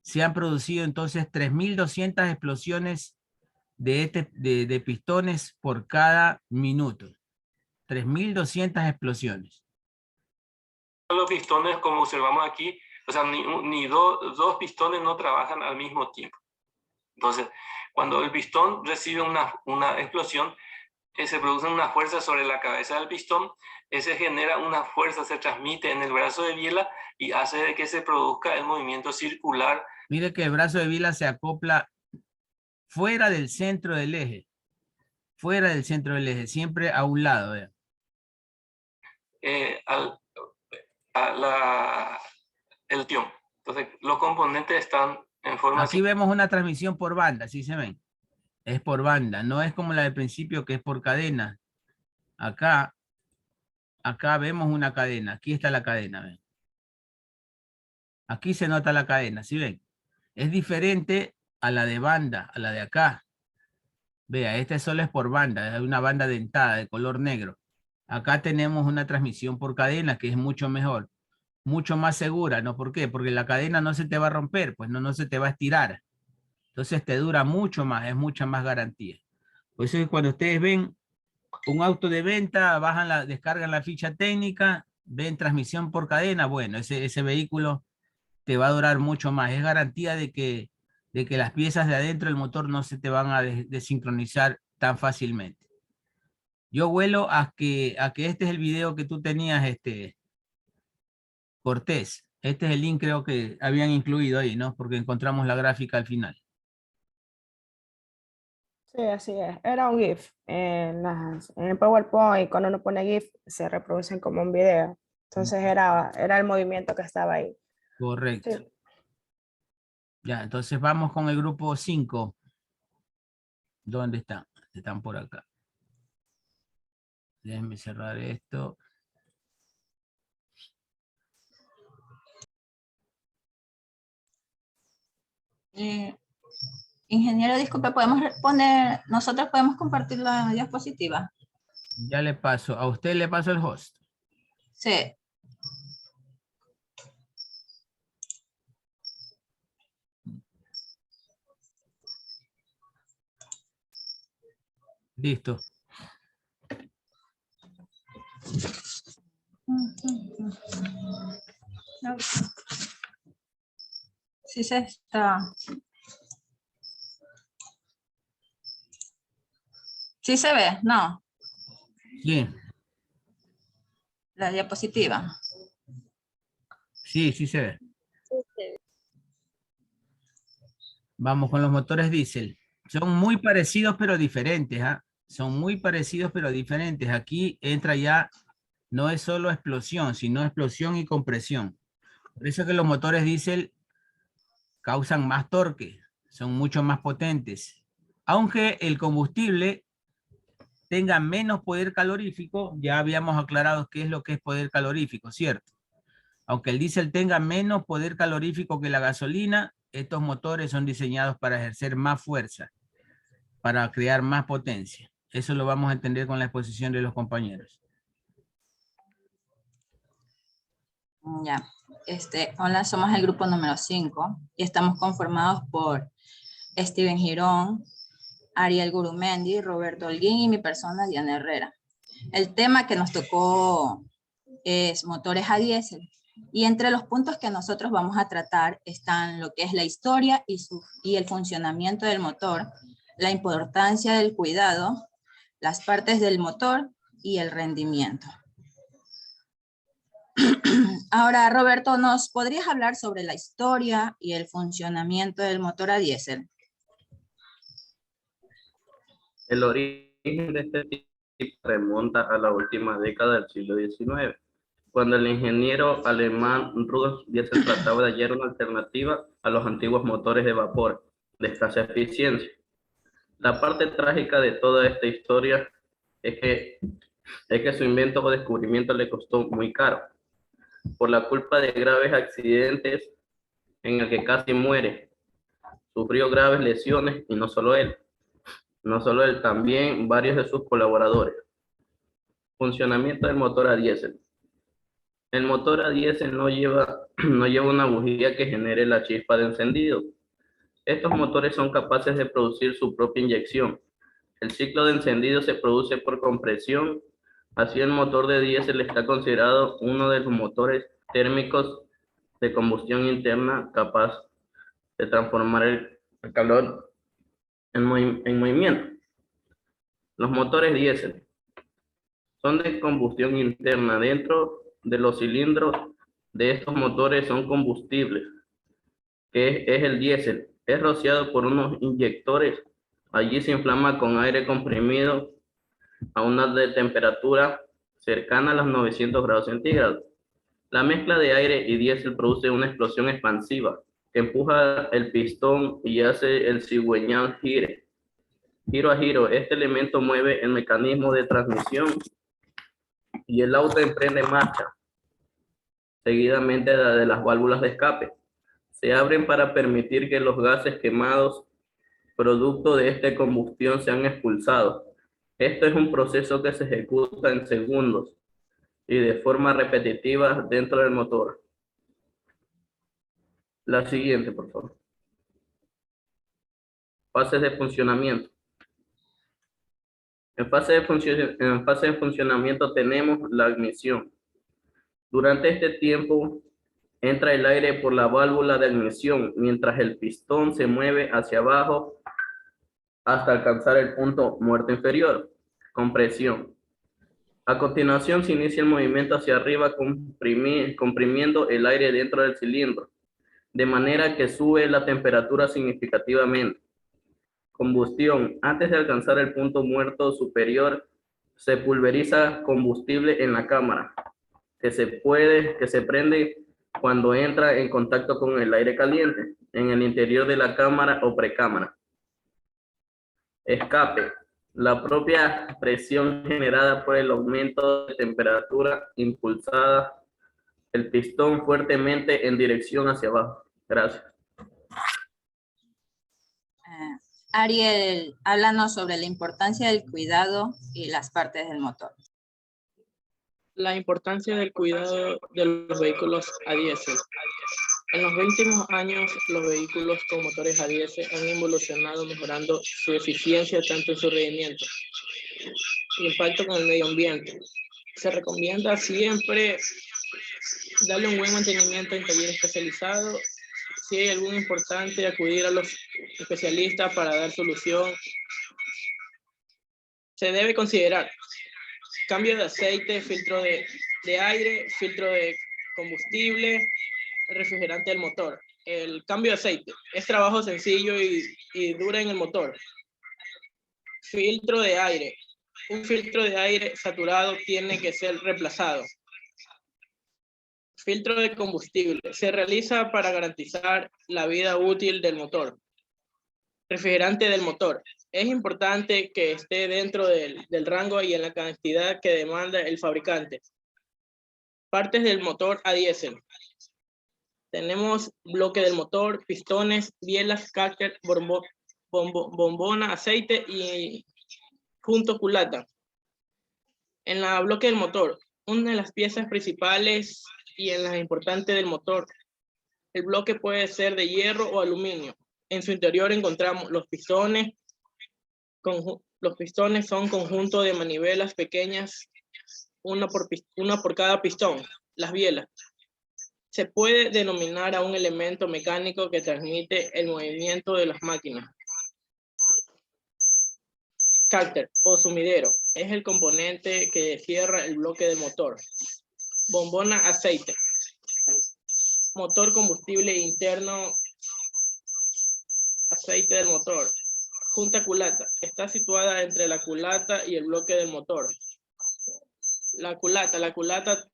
se han producido entonces 3200 explosiones de pistones por cada minuto. 3200 explosiones. Los pistones, como observamos aquí, o sea, ni dos pistones no trabajan al mismo tiempo. Entonces, cuando el pistón recibe una explosión, se produce una fuerza sobre la cabeza del pistón, ese genera una fuerza, se transmite en el brazo de biela y hace de que se produzca el movimiento circular. Mire que el brazo de biela se acopla fuera del centro del eje. Fuera del centro del eje, siempre a un lado. Vean. El tión. Entonces, los componentes están en forma... Aquí vemos una transmisión por banda, ¿sí se ven? Es por banda, no es como la del principio que es por cadena. Acá vemos una cadena, aquí está la cadena. ¿Ven? Aquí se nota la cadena, ¿sí ven? Es diferente a la de banda, a la de acá. Vea, este solo es por banda, es una banda dentada de color negro. Acá tenemos una transmisión por cadena que es mucho mejor, mucho más segura, ¿no? ¿Por qué? Porque la cadena no se te va a romper, pues no se te va a estirar. Entonces te dura mucho más, es mucha más garantía. Por eso es que cuando ustedes ven un auto de venta, descargan la ficha técnica, ven transmisión por cadena, bueno, ese vehículo te va a durar mucho más. Es garantía de que las piezas de adentro del motor no se te van a desincronizar tan fácilmente. Yo vuelo a que este es el video que tú tenías, Cortés. Este es el link, creo que habían incluido ahí, ¿no? Porque encontramos la gráfica al final. Sí, así es. Era un GIF. En el PowerPoint, cuando uno pone GIF, se reproducen como un video. Entonces era el movimiento que estaba ahí. Correcto. Sí. Ya, entonces vamos con el grupo 5. ¿Dónde están? Están por acá. Déjenme cerrar esto. Ingeniero, disculpe, nosotros podemos compartir la diapositiva. Ya le paso. A usted le paso el host. Sí. Listo. Sí se está. ¿Sí se ve? No. Sí. La diapositiva. Sí, sí se ve. Vamos con los motores diésel. Son muy parecidos pero diferentes. ¿Ah? Son muy parecidos pero diferentes. Aquí entra ya, no es solo explosión, sino explosión y compresión. Por eso que los motores diésel causan más torque, son mucho más potentes. Aunque el combustible tenga menos poder calorífico, ya habíamos aclarado qué es lo que es poder calorífico, ¿cierto? Aunque el diésel tenga menos poder calorífico que la gasolina, estos motores son diseñados para ejercer más fuerza, para crear más potencia. Eso lo vamos a entender con la exposición de los compañeros. Ya. Hola, somos el grupo número 5 y estamos conformados por Steven Girón, Ariel Gurumendi, Roberto Holguín y mi persona, Diana Herrera. El tema que nos tocó es motores a diésel. Y entre los puntos que nosotros vamos a tratar están lo que es la historia y el funcionamiento del motor, la importancia del cuidado, las partes del motor y el rendimiento. Ahora, Roberto, ¿nos podrías hablar sobre la historia y el funcionamiento del motor a diésel? El origen de este tipo remonta a la última década del siglo XIX, cuando el ingeniero alemán Rudolf Diesel trataba de hallar una alternativa a los antiguos motores de vapor de escasa eficiencia. La parte trágica de toda esta historia es que su invento o descubrimiento le costó muy caro, por la culpa de graves accidentes en el que casi muere. Sufrió graves lesiones y no solo él, también varios de sus colaboradores. Funcionamiento del motor a diésel. El motor a diésel no lleva una bujía que genere la chispa de encendido. Estos motores son capaces de producir su propia inyección. El ciclo de encendido se produce por compresión. Así el motor de diésel está considerado uno de los motores térmicos de combustión interna capaz de transformar el calor en movimiento. Los motores diésel son de combustión interna. Dentro de los cilindros de estos motores son combustibles, que es el diésel. Es rociado por unos inyectores. Allí se inflama con aire comprimido a una temperatura cercana a los 900 grados centígrados. La mezcla de aire y diésel produce una explosión expansiva que empuja el pistón y hace el cigüeñal gire. Giro a giro, este elemento mueve el mecanismo de transmisión y el auto emprende marcha, seguidamente de las válvulas de escape. Se abren para permitir que los gases quemados, producto de esta combustión, sean expulsados. Esto es un proceso que se ejecuta en segundos y de forma repetitiva dentro del motor. La siguiente, por favor. Fases de funcionamiento. En fase de funcionamiento tenemos la ignición. Durante este tiempo entra el aire por la válvula de ignición mientras el pistón se mueve hacia abajo hasta alcanzar el punto muerto inferior, compresión. A continuación se inicia el movimiento hacia arriba comprimiendo el aire dentro del cilindro, de manera que sube la temperatura significativamente. Combustión. Antes de alcanzar el punto muerto superior, se pulveriza combustible en la cámara, que se prende cuando entra en contacto con el aire caliente. en el interior de la cámara o precámara. Escape. La propia presión generada por el aumento de temperatura impulsada el pistón fuertemente en dirección hacia abajo. Gracias. Ariel, háblanos sobre la importancia del cuidado y las partes del motor. La importancia del cuidado de los vehículos a diésel. En los últimos años, los vehículos con motores a diésel han evolucionado mejorando su eficiencia tanto en su rendimiento y impacto con el medio ambiente. Se recomienda siempre darle un buen mantenimiento en taller especializado. Si hay algún importante, acudir a los especialistas para dar solución. Se debe considerar cambio de aceite, filtro de aire, filtro de combustible, refrigerante del motor. El cambio de aceite es trabajo sencillo y dura en el motor. Filtro de aire. Un filtro de aire saturado tiene que ser reemplazado. Filtro de combustible. Se realiza para garantizar la vida útil del motor. Refrigerante del motor. Es importante que esté dentro del rango y en la cantidad que demanda el fabricante. Partes del motor a diésel. Tenemos bloque del motor, pistones, bielas, cárter, bombona, aceite y junto culata. En la bloque del motor, una de las piezas principales y en las importantes del motor. El bloque puede ser de hierro o aluminio. En su interior encontramos los pistones. Los pistones son conjunto de manivelas pequeñas, una por cada pistón. Las bielas. Se puede denominar a un elemento mecánico que transmite el movimiento de las máquinas. Cárter o sumidero es el componente que cierra el bloque del motor. Bombona aceite. Motor combustible interno. Aceite del motor. Junta culata. Está situada entre la culata y el bloque del motor. La culata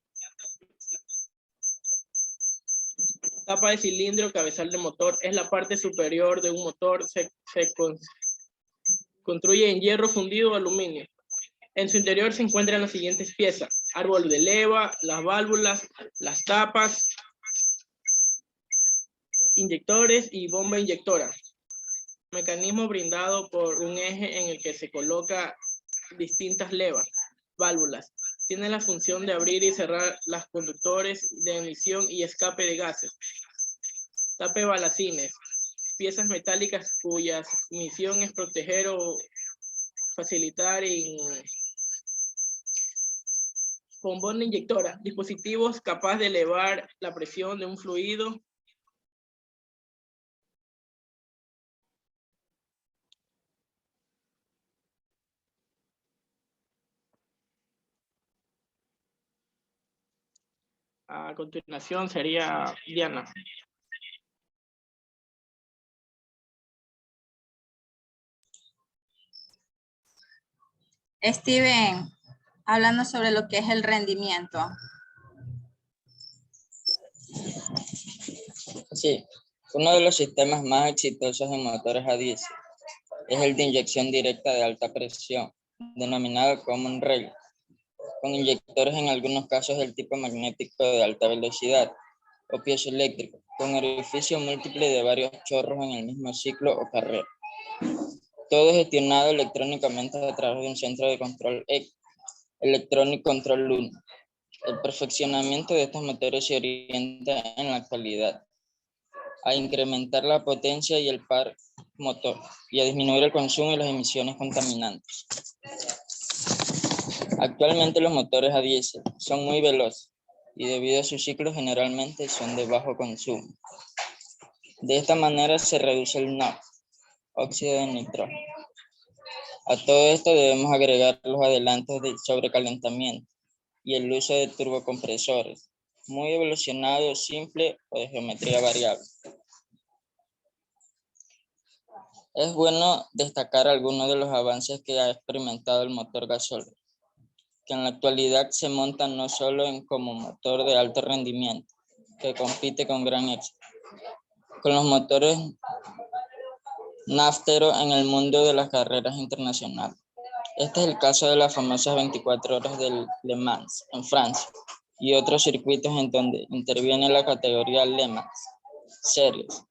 tapa de cilindro, cabezal de motor, es la parte superior de un motor. Se construye en hierro fundido o aluminio. En su interior se encuentran las siguientes piezas: árbol de leva, las válvulas, las tapas, inyectores y bomba inyectora. Mecanismo brindado por un eje en el que se coloca distintas levas, válvulas. Tiene la función de abrir y cerrar los conductores de emisión y escape de gases. Tape balacines, piezas metálicas cuya misión es proteger o facilitar. Bombona inyectora, dispositivos capaz de elevar la presión de un fluido. A continuación sería Diana. Steven, háblanos sobre lo que es el rendimiento. Sí, uno de los sistemas más exitosos en motores a diésel es el de inyección directa de alta presión, denominado common rail, con inyectores en algunos casos del tipo magnético de alta velocidad o piezoeléctrico, con orificio múltiple de varios chorros en el mismo ciclo o carrera. Todo gestionado electrónicamente a través de un centro de control Electronic Control 1. El perfeccionamiento de estos motores se orienta en la actualidad a incrementar la potencia y el par motor y a disminuir el consumo y las emisiones contaminantes. Actualmente los motores a diésel son muy veloces y debido a su ciclo generalmente son de bajo consumo. De esta manera se reduce el NOx, óxido de nitrógeno. A todo esto debemos agregar los adelantos de sobrecalentamiento y el uso de turbocompresores, muy evolucionado, simple o de geometría variable. Es bueno destacar algunos de los avances que ha experimentado el motor gasóleo, que en la actualidad se monta no solo como motor de alto rendimiento, que compite con gran éxito, con los motores nafteros en el mundo de las carreras internacionales. Este es el caso de las famosas 24 horas del Le Mans en Francia y otros circuitos en donde interviene la categoría Le Mans Series.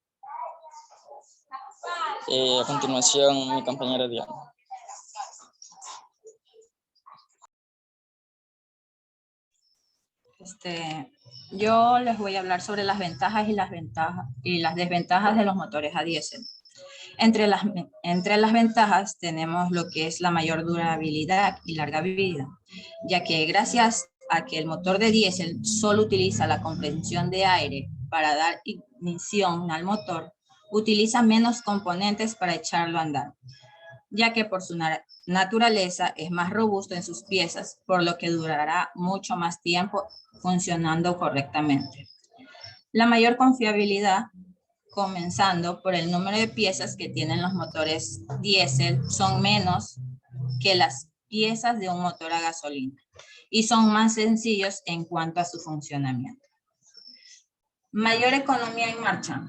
A continuación, mi compañera Diana. Yo les voy a hablar sobre las ventajas y las desventajas de los motores a diésel. Entre las ventajas tenemos lo que es la mayor durabilidad y larga vida, ya que gracias a que el motor de diésel solo utiliza la compresión de aire para dar ignición al motor, utiliza menos componentes para echarlo a andar, ya que por su naturaleza es más robusto en sus piezas, por lo que durará mucho más tiempo funcionando correctamente. La mayor confiabilidad, comenzando por el número de piezas que tienen los motores diésel, son menos que las piezas de un motor a gasolina y son más sencillos en cuanto a su funcionamiento. Mayor economía en marcha.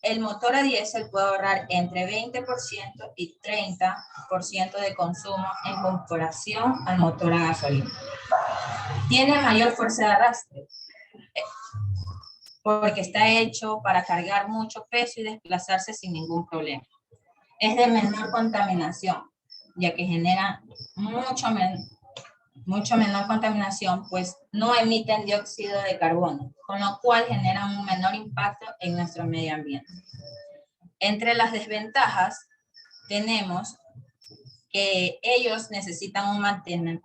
El motor a diésel puede ahorrar entre 20% y 30% de consumo en comparación al motor a gasolina. Tiene mayor fuerza de arrastre porque está hecho para cargar mucho peso y desplazarse sin ningún problema. Es de menor contaminación, ya que genera mucho menor contaminación, pues no emiten dióxido de carbono, con lo cual generan un menor impacto en nuestro medio ambiente. Entre las desventajas tenemos que ellos necesitan un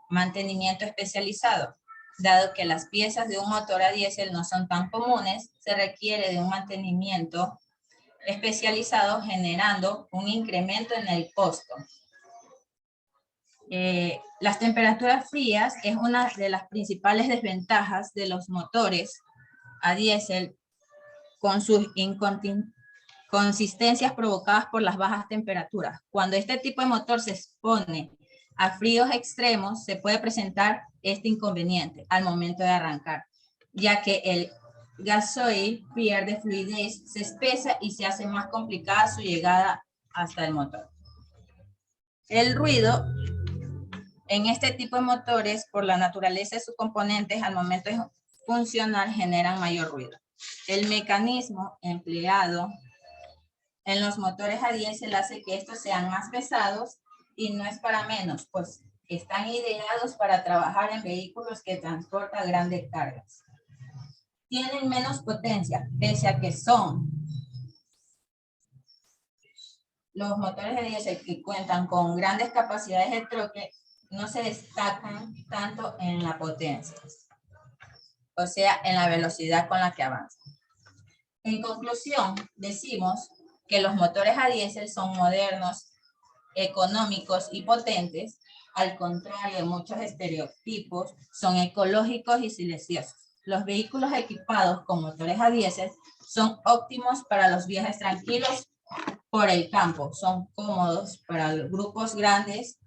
mantenimiento especializado. Dado que las piezas de un motor a diésel no son tan comunes, se requiere de un mantenimiento especializado, generando un incremento en el costo. Las temperaturas frías es una de las principales desventajas de los motores a diésel, con sus inconsistencias provocadas por las bajas temperaturas. Cuando este tipo de motor se expone a fríos extremos, se puede presentar este inconveniente al momento de arrancar, ya que el gasoil pierde fluidez, se espesa y se hace más complicada su llegada hasta el motor. El ruido en este tipo de motores, por la naturaleza de sus componentes, al momento de funcionar, generan mayor ruido. El mecanismo empleado en los motores a diésel hace que estos sean más pesados y no es para menos, pues están ideados para trabajar en vehículos que transportan grandes cargas. Tienen menos potencia, pese a que son los motores de diésel que cuentan con grandes capacidades de troque, no se destacan tanto en la potencia, o sea, en la velocidad con la que avanzan. En conclusión, decimos que los motores a diésel son modernos, económicos y potentes, al contrario de muchos estereotipos, son ecológicos y silenciosos. Los vehículos equipados con motores a diésel son óptimos para los viajes tranquilos por el campo, son cómodos para los grupos grandes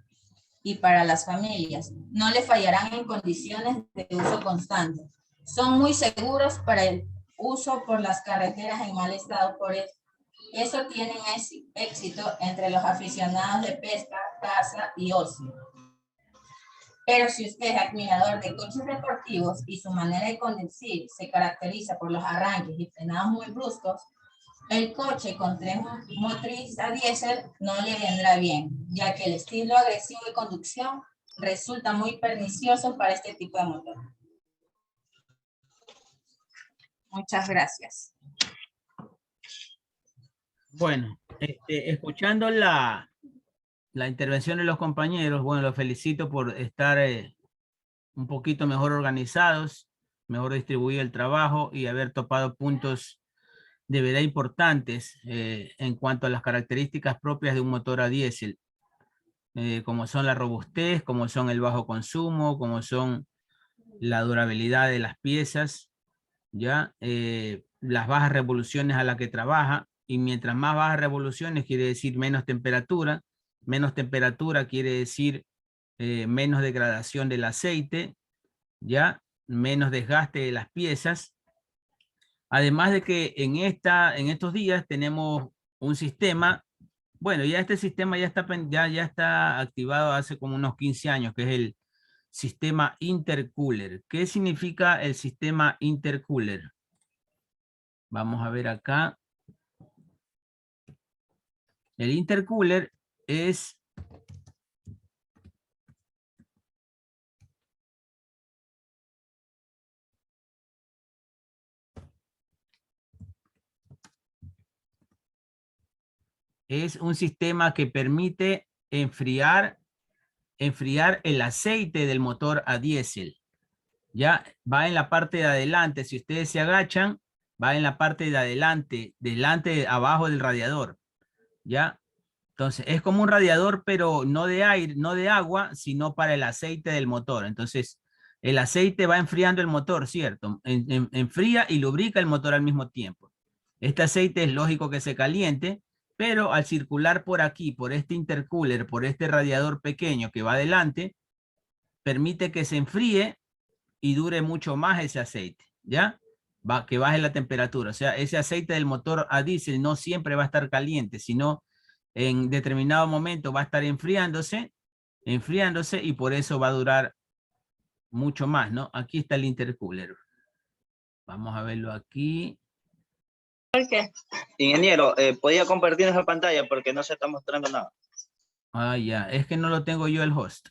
y para las familias. No le fallarán en condiciones de uso constante. Son muy seguros para el uso por las carreteras en mal estado, por eso tienen éxito entre los aficionados de pesca, caza y ocio. Pero si usted es admirador de coches deportivos y su manera de conducir se caracteriza por los arranques y frenados muy bruscos, el coche con tren motriz a diésel no le vendrá bien, ya que el estilo agresivo de conducción resulta muy pernicioso para este tipo de motor. Muchas gracias. Bueno, escuchando la intervención de los compañeros, bueno, los felicito por estar un poquito mejor organizados, mejor distribuido el trabajo y haber topado puntos de verdad importantes en cuanto a las características propias de un motor a diésel, como son la robustez, como son el bajo consumo, como son la durabilidad de las piezas, ya las bajas revoluciones a las que trabaja, y mientras más bajas revoluciones quiere decir menos temperatura quiere decir menos degradación del aceite, ya menos desgaste de las piezas. Además de que en estos días tenemos un sistema, bueno, ya este sistema ya está activado hace como unos 15 años, que es el sistema intercooler. ¿Qué significa el sistema intercooler? Vamos a ver acá. El intercooler es un sistema que permite enfriar el aceite del motor a diésel. Ya va en la parte de adelante. Si ustedes se agachan, va en la parte de adelante, abajo del radiador. ¿Ya? Entonces, es como un radiador, pero no de aire, no de agua, sino para el aceite del motor. Entonces, el aceite va enfriando el motor, ¿cierto? Enfría y lubrica el motor al mismo tiempo. Este aceite es lógico que se caliente, pero al circular por aquí, por este intercooler, por este radiador pequeño que va adelante, permite que se enfríe y dure mucho más ese aceite, ¿ya? Que baje la temperatura. O sea, ese aceite del motor a diésel no siempre va a estar caliente, sino en determinado momento va a estar enfriándose y por eso va a durar mucho más, ¿no? Aquí está el intercooler. Vamos a verlo aquí. ¿Por qué? Ingeniero, ¿podía compartir esa pantalla porque no se está mostrando nada? Ah, ya. Es que no lo tengo yo el host.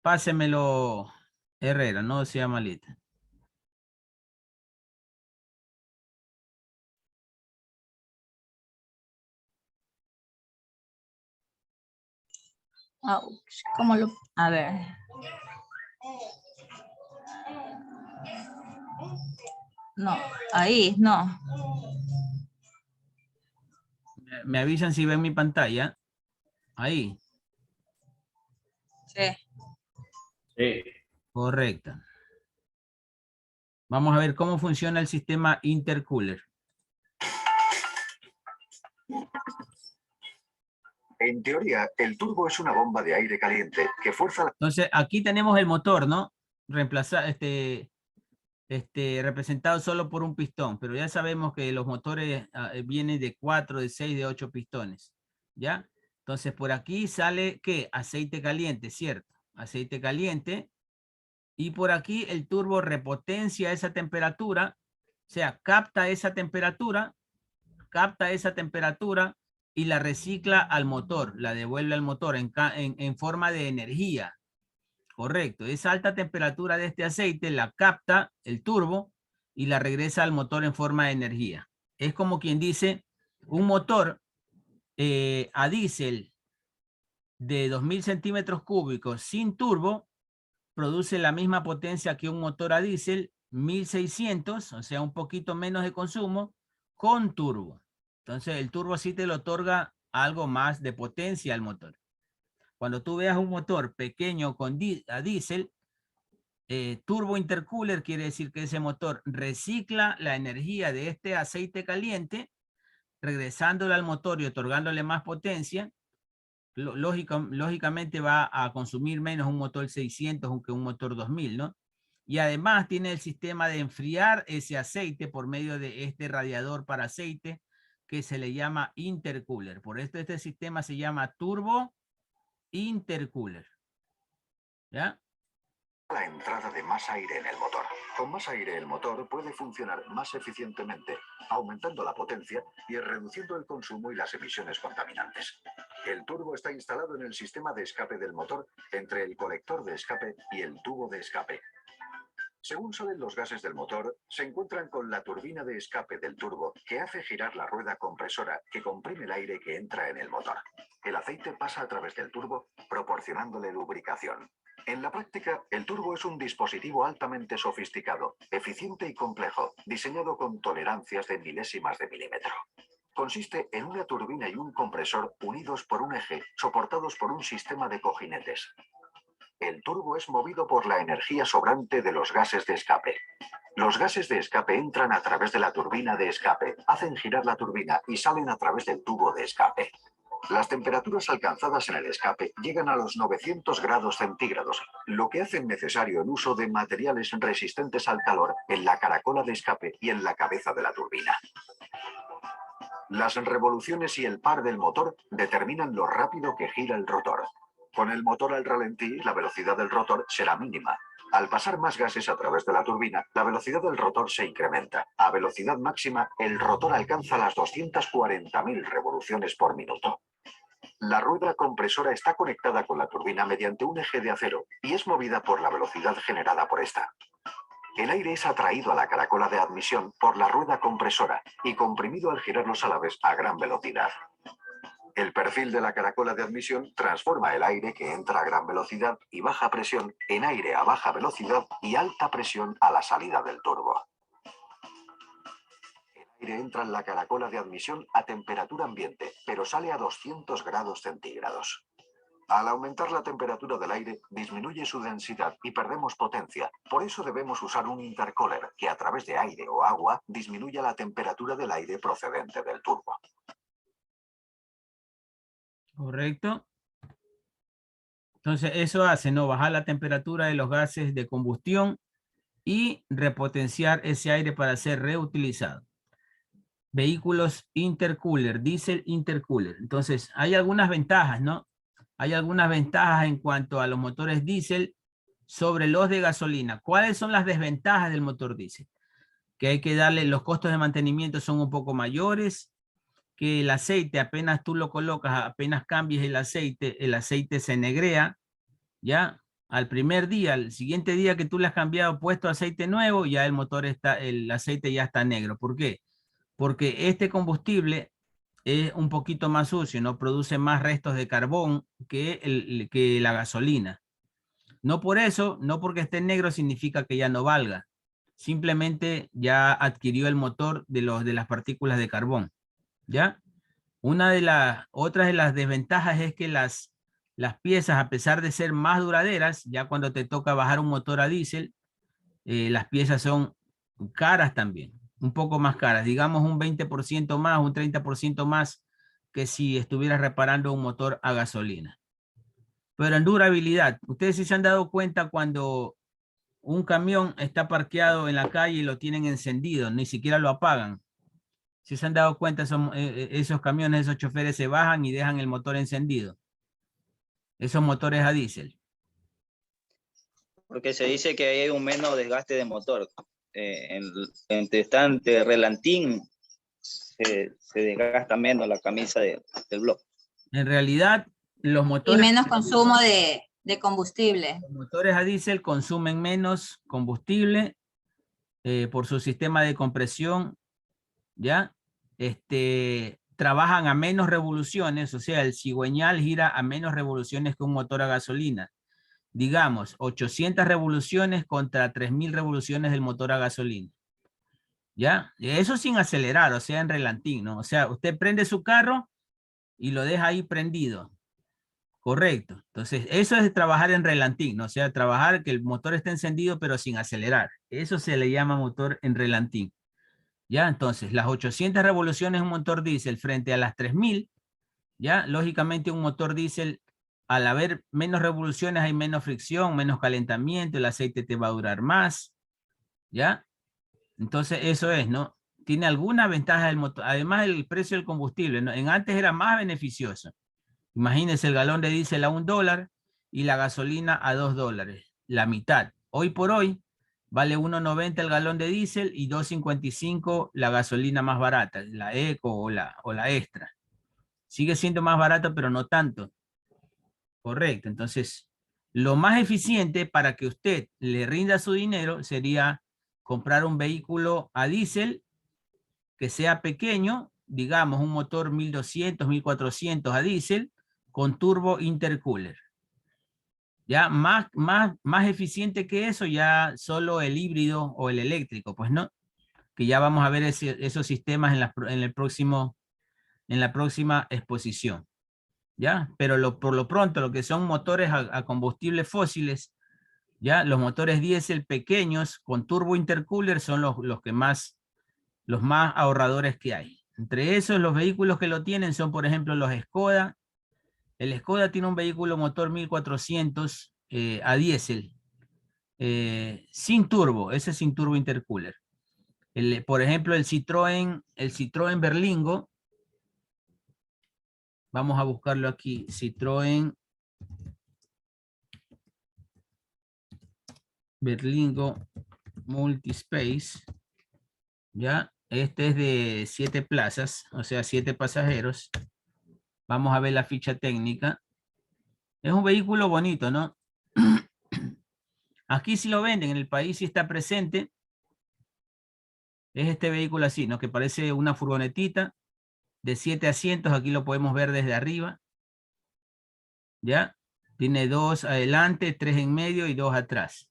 Pásemelo, Herrera, no sea malita. ¿Cómo lo...? A ver. No, ahí, no. Me avisan si ven mi pantalla. Ahí. Sí. Sí. Correcto. Vamos a ver cómo funciona el sistema intercooler. En teoría, el turbo es una bomba de aire caliente que fuerza la... Entonces, aquí tenemos el motor, ¿no? Representado solo por un pistón, pero ya sabemos que los motores vienen de 4, de 6, de 8 pistones, ¿ya? Entonces, por aquí sale, ¿qué? Aceite caliente, ¿cierto? Aceite caliente. Y por aquí el turbo repotencia esa temperatura, o sea, capta esa temperatura y la recicla al motor, la devuelve al motor en forma de energía. Correcto, esa alta temperatura de este aceite la capta el turbo y la regresa al motor en forma de energía. Es como quien dice, un motor a diésel de 2000 centímetros cúbicos sin turbo produce la misma potencia que un motor a diésel 1600, o sea, un poquito menos de consumo, con turbo. Entonces, el turbo sí te lo otorga algo más de potencia al motor. Cuando tú veas un motor pequeño a diésel, turbo intercooler quiere decir que ese motor recicla la energía de este aceite caliente, regresándole al motor y otorgándole más potencia. Lógicamente va a consumir menos un motor 600 que un motor 2000, ¿no? Y además tiene el sistema de enfriar ese aceite por medio de este radiador para aceite que se le llama intercooler. Por esto este sistema se llama turbo intercooler. ¿Ya? La entrada de más aire en el motor. Con más aire el motor puede funcionar más eficientemente, aumentando la potencia y reduciendo el consumo y las emisiones contaminantes. El turbo está instalado en el sistema de escape del motor entre el colector de escape y el tubo de escape. Según salen los gases del motor, se encuentran con la turbina de escape del turbo que hace girar la rueda compresora que comprime el aire que entra en el motor. El aceite pasa a través del turbo, proporcionándole lubricación. En la práctica, el turbo es un dispositivo altamente sofisticado, eficiente y complejo, diseñado con tolerancias de milésimas de milímetro. Consiste en una turbina y un compresor unidos por un eje, soportados por un sistema de cojinetes. El turbo es movido por la energía sobrante de los gases de escape. Los gases de escape entran a través de la turbina de escape, hacen girar la turbina y salen a través del tubo de escape. Las temperaturas alcanzadas en el escape llegan a los 900 grados centígrados, lo que hace necesario el uso de materiales resistentes al calor en la caracola de escape y en la cabeza de la turbina. Las revoluciones y el par del motor determinan lo rápido que gira el rotor. Con el motor al ralentí, la velocidad del rotor será mínima. Al pasar más gases a través de la turbina, la velocidad del rotor se incrementa. A velocidad máxima, el rotor alcanza las 240.000 revoluciones por minuto. La rueda compresora está conectada con la turbina mediante un eje de acero y es movida por la velocidad generada por esta. El aire es atraído a la caracola de admisión por la rueda compresora y comprimido al girar los álabes a gran velocidad. El perfil de la caracola de admisión transforma el aire que entra a gran velocidad y baja presión en aire a baja velocidad y alta presión a la salida del turbo. El aire entra en la caracola de admisión a temperatura ambiente, pero sale a 200 grados centígrados. Al aumentar la temperatura del aire, disminuye su densidad y perdemos potencia. Por eso debemos usar un intercooler que a través de aire o agua disminuya la temperatura del aire procedente del turbo. Correcto. Entonces eso hace, ¿no? Bajar la temperatura de los gases de combustión y repotenciar ese aire para ser reutilizado. Vehículos intercooler, diésel intercooler. Entonces hay algunas ventajas, ¿no? Hay algunas ventajas en cuanto a los motores diésel sobre los de gasolina. ¿Cuáles son las desventajas del motor diésel? Que hay que darle, los costos de mantenimiento son un poco mayores, que el aceite apenas tú lo colocas, apenas cambies el aceite se negrea, ya al primer día, al siguiente día que tú le has cambiado, puesto aceite nuevo, ya el motor está, el aceite ya está negro. ¿Por qué? Porque este combustible es un poquito más sucio, no produce más restos de carbón que la gasolina. No por eso, no porque esté negro significa que ya no valga. Simplemente ya adquirió el motor de las partículas de carbón. ¿Ya? Otra de las desventajas es que las piezas, a pesar de ser más duraderas, ya cuando te toca bajar un motor a diésel, las piezas son caras también, un poco más caras, digamos un 20% más, un 30% más que si estuvieras reparando un motor a gasolina. Pero en durabilidad, ustedes sí se han dado cuenta cuando un camión está parqueado en la calle y lo tienen encendido, ni siquiera lo apagan. Si se han dado cuenta, esos camiones, esos choferes se bajan y dejan el motor encendido. Esos motores a diésel. Porque se dice que hay un menos desgaste de motor. Entre relantín se desgasta menos la camisa del bloque. En realidad, los motores... Y menos consumo de combustible. Los motores a diésel consumen menos combustible por su sistema de compresión, ¿ya? Trabajan a menos revoluciones, o sea, el cigüeñal gira a menos revoluciones que un motor a gasolina. Digamos, 800 revoluciones contra 3000 revoluciones del motor a gasolina. ¿Ya? Eso sin acelerar, o sea, en relantín, ¿no? O sea, usted prende su carro y lo deja ahí prendido. Correcto. Entonces, eso es trabajar en relantín, ¿no? O sea, trabajar que el motor esté encendido pero sin acelerar. Eso se le llama motor en relantín. ¿Ya? Entonces, las 800 revoluciones de un motor diésel frente a las 3000, ¿ya? Lógicamente un motor diésel, al haber menos revoluciones hay menos fricción, menos calentamiento, el aceite te va a durar más, ¿ya? Entonces, eso es, ¿no? Tiene alguna ventaja el motor, además el precio del combustible, ¿no? Antes era más beneficioso. Imagínense el galón de diésel a $1 y la gasolina a $2, la mitad. Hoy por hoy, vale 1.90 el galón de diésel y 2.55 la gasolina más barata, la Eco o la Extra. Sigue siendo más barato, pero no tanto. Correcto. Entonces, lo más eficiente para que usted le rinda su dinero sería comprar un vehículo a diésel que sea pequeño, digamos un motor 1200, 1400 a diésel con turbo intercooler. Ya más eficiente que eso, ya solo el híbrido o el eléctrico, pues no, que ya vamos a ver esos sistemas en la próxima exposición. ¿Ya? Pero por lo pronto, lo que son motores a combustibles fósiles, ya los motores diésel pequeños con turbo intercooler son los más ahorradores que hay. Entre esos, los vehículos que lo tienen son, por ejemplo, los Skoda, El Skoda tiene un vehículo motor 1400 a diésel, sin turbo, ese es sin turbo intercooler. Por ejemplo, el Citroën Berlingo, vamos a buscarlo aquí, Citroën Berlingo Multispace, ¿ya? Este es de 7 plazas, o sea, 7 pasajeros. Vamos a ver la ficha técnica. Es un vehículo bonito, ¿no? Aquí sí lo venden, en el país sí está presente. Es este vehículo así, ¿no? Que parece una furgonetita de 7 asientos. Aquí lo podemos ver desde arriba. ¿Ya? Tiene 2 adelante, 3 en medio y 2 atrás.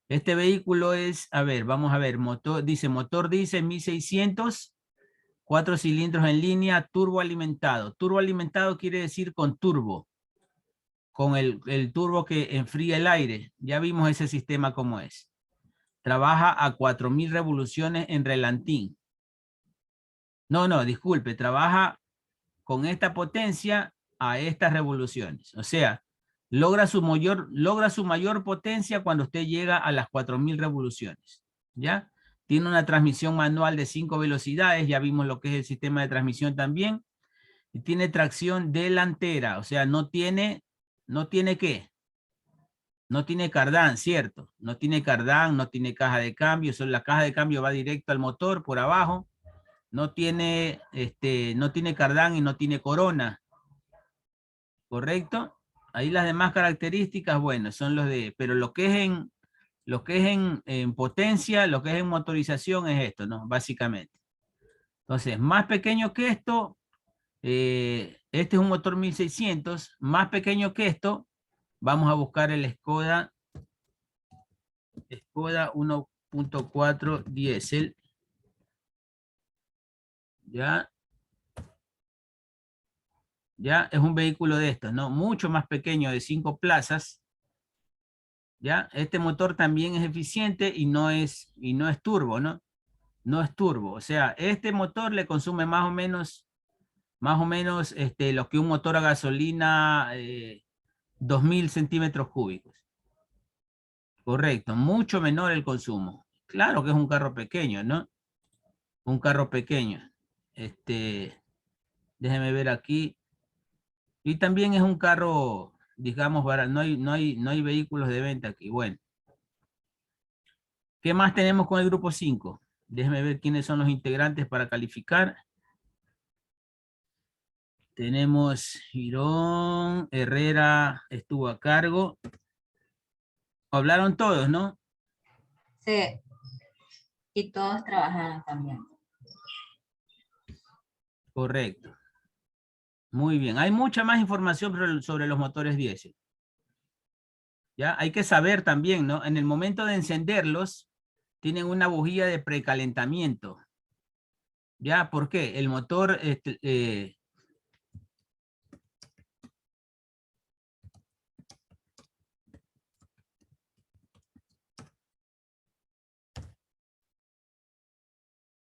Este vehículo es, a ver, vamos a ver, motor diésel 1600, 4 cilindros en línea, turbo alimentado. Turbo alimentado quiere decir con turbo. Con el turbo que enfría el aire. Ya vimos ese sistema cómo es. Trabaja a 4000 revoluciones en relantín. No, disculpe, trabaja con esta potencia a estas revoluciones. O sea, logra su mayor potencia cuando usted llega a las 4000 revoluciones. ¿Ya? Tiene una transmisión manual de 5 velocidades. Ya vimos lo que es el sistema de transmisión también. Y tiene tracción delantera. O sea, no tiene ¿qué? No tiene cardán, ¿cierto? No tiene cardán, no tiene caja de cambio. Solo la caja de cambio va directo al motor por abajo. No tiene cardán y no tiene corona. ¿Correcto? Ahí las demás características, bueno, son los de, pero lo que es en potencia, lo que es en motorización es esto, ¿no? Básicamente. Entonces, más pequeño que esto, este es un motor 1600, más pequeño que esto, vamos a buscar el Skoda 1.4 diésel. ¿Ya? ¿Ya? Es un vehículo de estos, ¿no? Mucho más pequeño, de 5 plazas. ¿Ya? Este motor también es eficiente y no es turbo, ¿no? No es turbo. O sea, este motor le consume más o menos lo que un motor a gasolina 2000 centímetros cúbicos. Correcto, mucho menor el consumo. Claro que es un carro pequeño, ¿no? Un carro pequeño. Déjeme ver aquí. Y también es un carro, digamos, barato. No hay vehículos de venta aquí. Bueno. ¿Qué más tenemos con el grupo 5? Déjeme ver quiénes son los integrantes para calificar. Tenemos Girón, Herrera estuvo a cargo. Hablaron todos, ¿no? Sí. Y todos trabajaron también. Correcto. Muy bien. Hay mucha más información sobre los motores diésel. ¿Ya? Hay que saber también, ¿no? En el momento de encenderlos, tienen una bujía de precalentamiento. ¿Ya? ¿Por qué? El motor...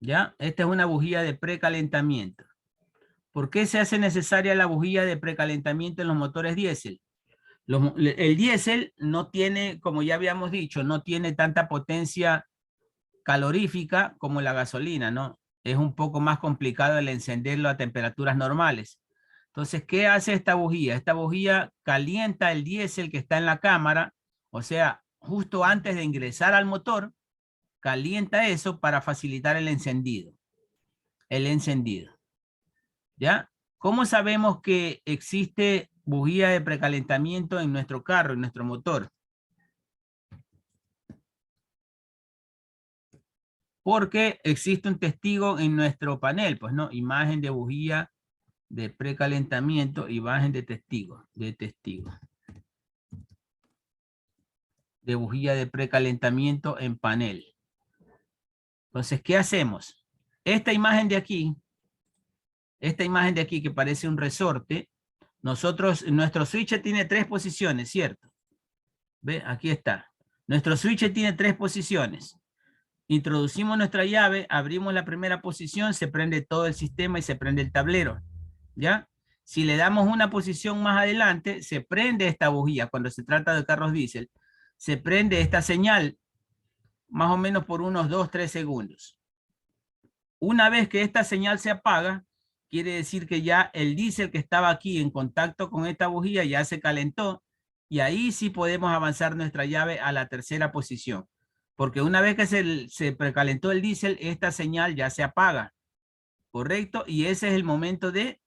¿Ya? Esta es una bujía de precalentamiento. ¿Por qué se hace necesaria la bujía de precalentamiento en los motores diésel? El diésel no tiene, como ya habíamos dicho, no tiene tanta potencia calorífica como la gasolina, ¿no? Es un poco más complicado el encenderlo a temperaturas normales. Entonces, ¿qué hace esta bujía? Esta bujía calienta el diésel que está en la cámara, o sea, justo antes de ingresar al motor, calienta eso para facilitar el encendido. ¿Ya? ¿Cómo sabemos que existe bujía de precalentamiento en nuestro carro, en nuestro motor? Porque existe un testigo en nuestro panel, pues no, imagen de bujía de precalentamiento, imagen de testigo, de bujía de precalentamiento en panel. Entonces, ¿qué hacemos? Esta imagen de aquí que parece un resorte, nuestro switch tiene 3 posiciones, ¿cierto? ¿Ve? Aquí está. Nuestro switch tiene 3 posiciones. Introducimos nuestra llave, abrimos la primera posición, se prende todo el sistema y se prende el tablero. ¿Ya? Si le damos una posición más adelante, se prende esta bujía. Cuando se trata de carros diésel, se prende esta señal más o menos por unos 2-3 segundos. Una vez que esta señal se apaga, quiere decir que ya el diésel que estaba aquí en contacto con esta bujía ya se calentó, y ahí sí podemos avanzar nuestra llave a la tercera posición. Porque una vez que se precalentó el diésel, esta señal ya se apaga. ¿Correcto? Y ese es el momento de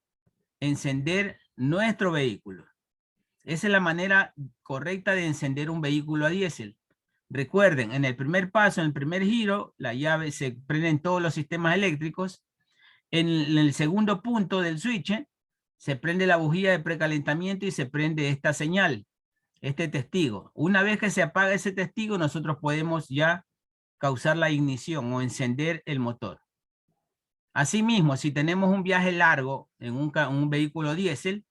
encender nuestro vehículo. Esa es la manera correcta de encender un vehículo a diésel. Recuerden, en el primer paso, en el primer giro, la llave se prende en todos los sistemas eléctricos. En el segundo punto del switch, se prende la bujía de precalentamiento y se prende esta señal, este testigo. Una vez que se apaga ese testigo, nosotros podemos ya causar la ignición o encender el motor. Asimismo, si tenemos un viaje largo en un vehículo diésel,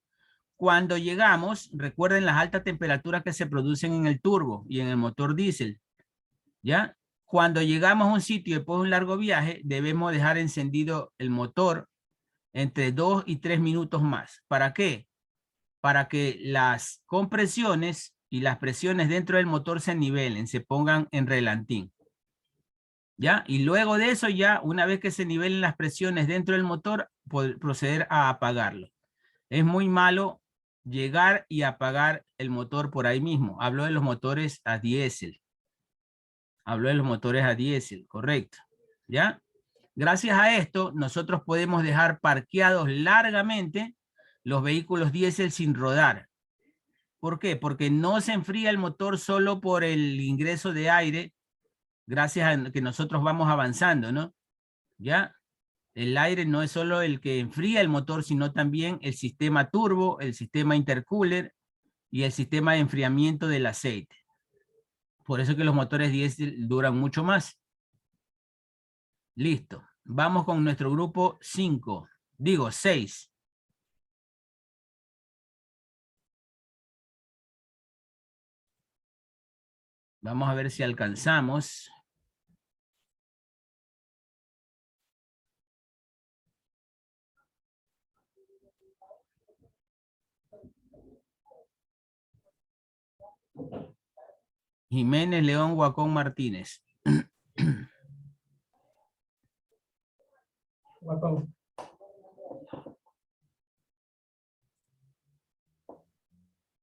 cuando llegamos, recuerden las altas temperaturas que se producen en el turbo y en el motor diésel, ¿ya? Cuando llegamos a un sitio después de un largo viaje, debemos dejar encendido el motor entre 2 y 3 minutos más. ¿Para qué? Para que las compresiones y las presiones dentro del motor se nivelen, se pongan en relantín. ¿Ya? Y luego de eso ya, una vez que se nivelen las presiones dentro del motor, proceder a apagarlo. Es muy malo llegar y apagar el motor por ahí mismo. Hablo de los motores a diésel. Hablo de los motores a diésel, correcto. ¿Ya? Gracias a esto, nosotros podemos dejar parqueados largamente los vehículos diésel sin rodar. ¿Por qué? Porque no se enfría el motor solo por el ingreso de aire, gracias a que nosotros vamos avanzando, ¿no? ¿Ya? El aire no es solo el que enfría el motor, sino también el sistema turbo, el sistema intercooler y el sistema de enfriamiento del aceite. Por eso que los motores diésel duran mucho más. Listo. Vamos con nuestro grupo 5. Digo 6. Vamos a ver si alcanzamos. Jiménez, León, Guacón, Martínez. Guacón.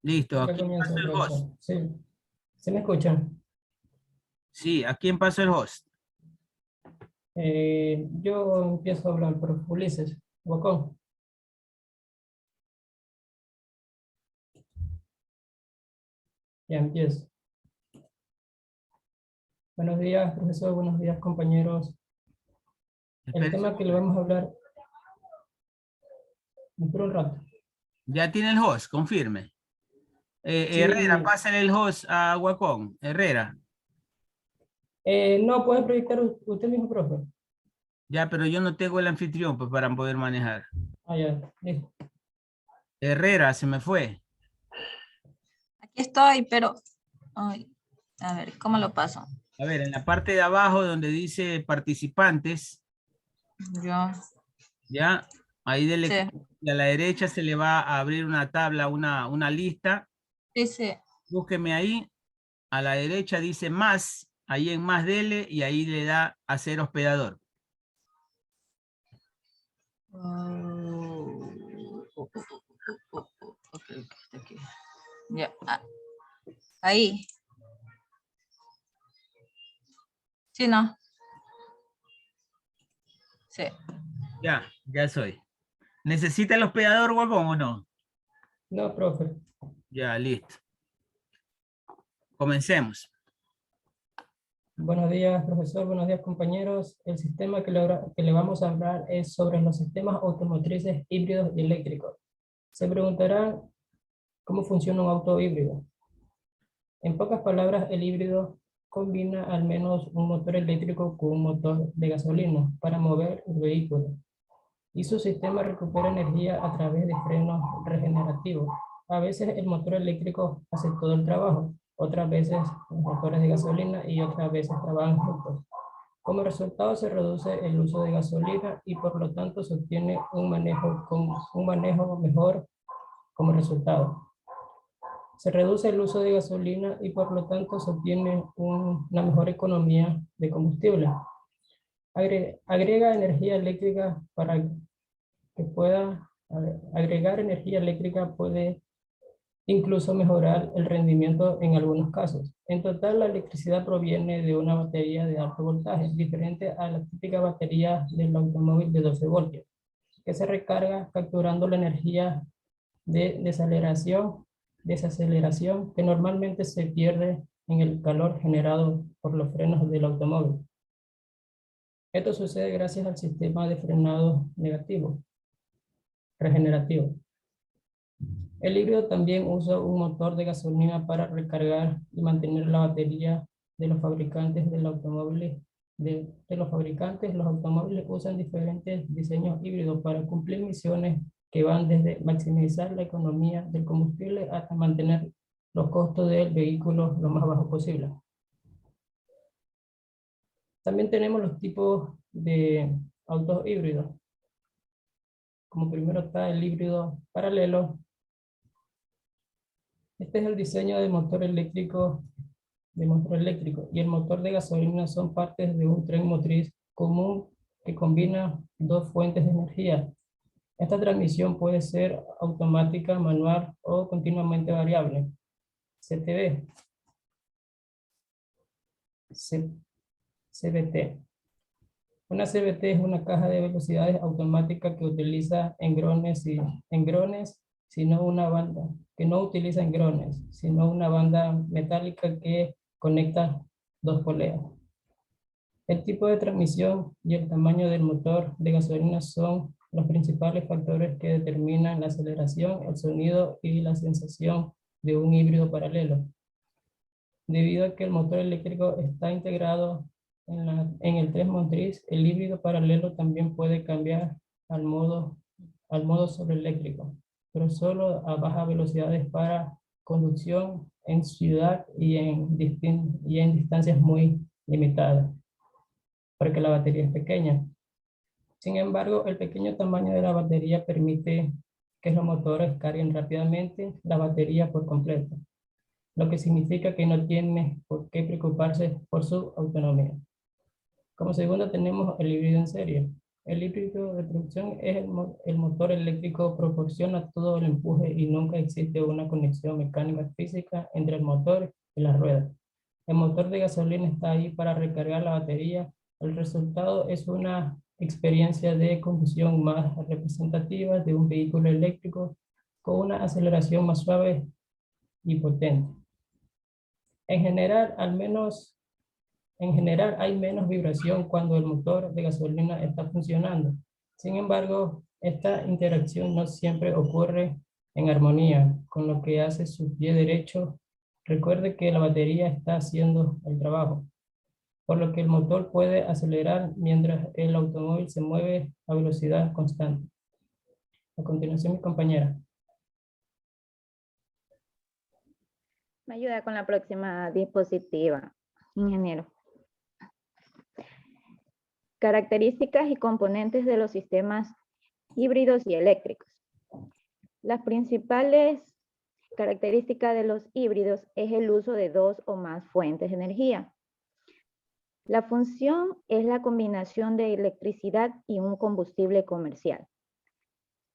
Listo. ¿A quién pasó el host? Sí. ¿Se me escuchan? Sí, ¿a quién pasó el host? Yo empiezo a hablar, por Ulises. Guacón. Ya empiezo. Buenos días, profesor. Buenos días, compañeros. El tema que le vamos a hablar... Espera un rato. Ya tiene el host, confirme. Sí. Herrera, pásale el host a Guacón. Herrera. No, puede proyectar usted mismo, profe. Ya, pero yo no tengo el anfitrión pues, para poder manejar. Ah, ya. Listo. Herrera, se me fue. Aquí estoy, pero... Ay, a ver, ¿cómo lo paso? A ver, en la parte de abajo donde dice participantes. Yo. Ya, ahí Sí. a la derecha se le va a abrir una tabla, una lista. Sí, sí. Búsqueme ahí. A la derecha dice más. Ahí en más dele y ahí le da hacer hospedador. Okay, está aquí. Ya. Ahí. Sí, ¿no? Sí. Ya soy. ¿Necesita el hospedador, Guacón, o no? No, profe. Ya, listo. Comencemos. Buenos días, profesor. Buenos días, compañeros. El sistema que le vamos a hablar es sobre los sistemas automotrices híbridos y eléctricos. Se preguntarán cómo funciona un auto híbrido. En pocas palabras, el híbrido combina al menos un motor eléctrico con un motor de gasolina para mover el vehículo. Y su sistema recupera energía a través de frenos regenerativos. A veces el motor eléctrico hace todo el trabajo, otras veces los motores de gasolina y otras veces trabajan juntos. Como resultado se reduce el uso de gasolina y por lo tanto se obtiene un manejo mejor como resultado. Se reduce el uso de gasolina y por lo tanto se obtiene una mejor economía de combustible. Agrega energía eléctrica para que pueda agregar energía eléctrica puede incluso mejorar el rendimiento en algunos casos. En total, la electricidad proviene de una batería de alto voltaje, diferente a la típica batería del automóvil de 12 voltios, que se recarga capturando la energía de desaceleración que normalmente se pierde en el calor generado por los frenos del automóvil. Esto sucede gracias al sistema de frenado negativo, regenerativo. El híbrido también usa un motor de gasolina para recargar y mantener la batería de los fabricantes del automóvil. Los automóviles usan diferentes diseños híbridos para cumplir misiones que van desde maximizar la economía del combustible hasta mantener los costos del vehículo lo más bajo posible. También tenemos los tipos de autos híbridos. Como primero está el híbrido paralelo. Este es el diseño de motor eléctrico y el motor de gasolina son partes de un tren motriz común que combina dos fuentes de energía. Esta transmisión puede ser automática, manual o continuamente variable. CTV. CVT. Una CVT es una caja de velocidades automática que utiliza que no utiliza engrones, sino una banda metálica que conecta dos poleas. El tipo de transmisión y el tamaño del motor de gasolina son los principales factores que determinan la aceleración, el sonido y la sensación de un híbrido paralelo. Debido a que el motor eléctrico está integrado en el tren motriz, el híbrido paralelo también puede cambiar al modo sobreeléctrico, pero solo a bajas velocidades para conducción en ciudad y en distancias muy limitadas, porque la batería es pequeña. Sin embargo, el pequeño tamaño de la batería permite que los motores carguen rápidamente la batería por completo, lo que significa que no tiene por qué preocuparse por su autonomía. Como segundo tenemos el híbrido en serie. El híbrido de producción es el motor eléctrico proporciona todo el empuje y nunca existe una conexión mecánica física entre el motor y las ruedas. El motor de gasolina está ahí para recargar la batería. El resultado es una experiencia de conducción más representativa de un vehículo eléctrico con una aceleración más suave y potente. En general, hay menos vibración cuando el motor de gasolina está funcionando. Sin embargo, esta interacción no siempre ocurre en armonía con lo que hace su pie derecho. Recuerde que la batería está haciendo el trabajo, por lo que el motor puede acelerar mientras el automóvil se mueve a velocidad constante. A continuación, mi compañera. Me ayuda con la próxima diapositiva, ingeniero. Características y componentes de los sistemas híbridos y eléctricos. Las principales características de los híbridos es el uso de dos o más fuentes de energía. La función es la combinación de electricidad y un combustible comercial.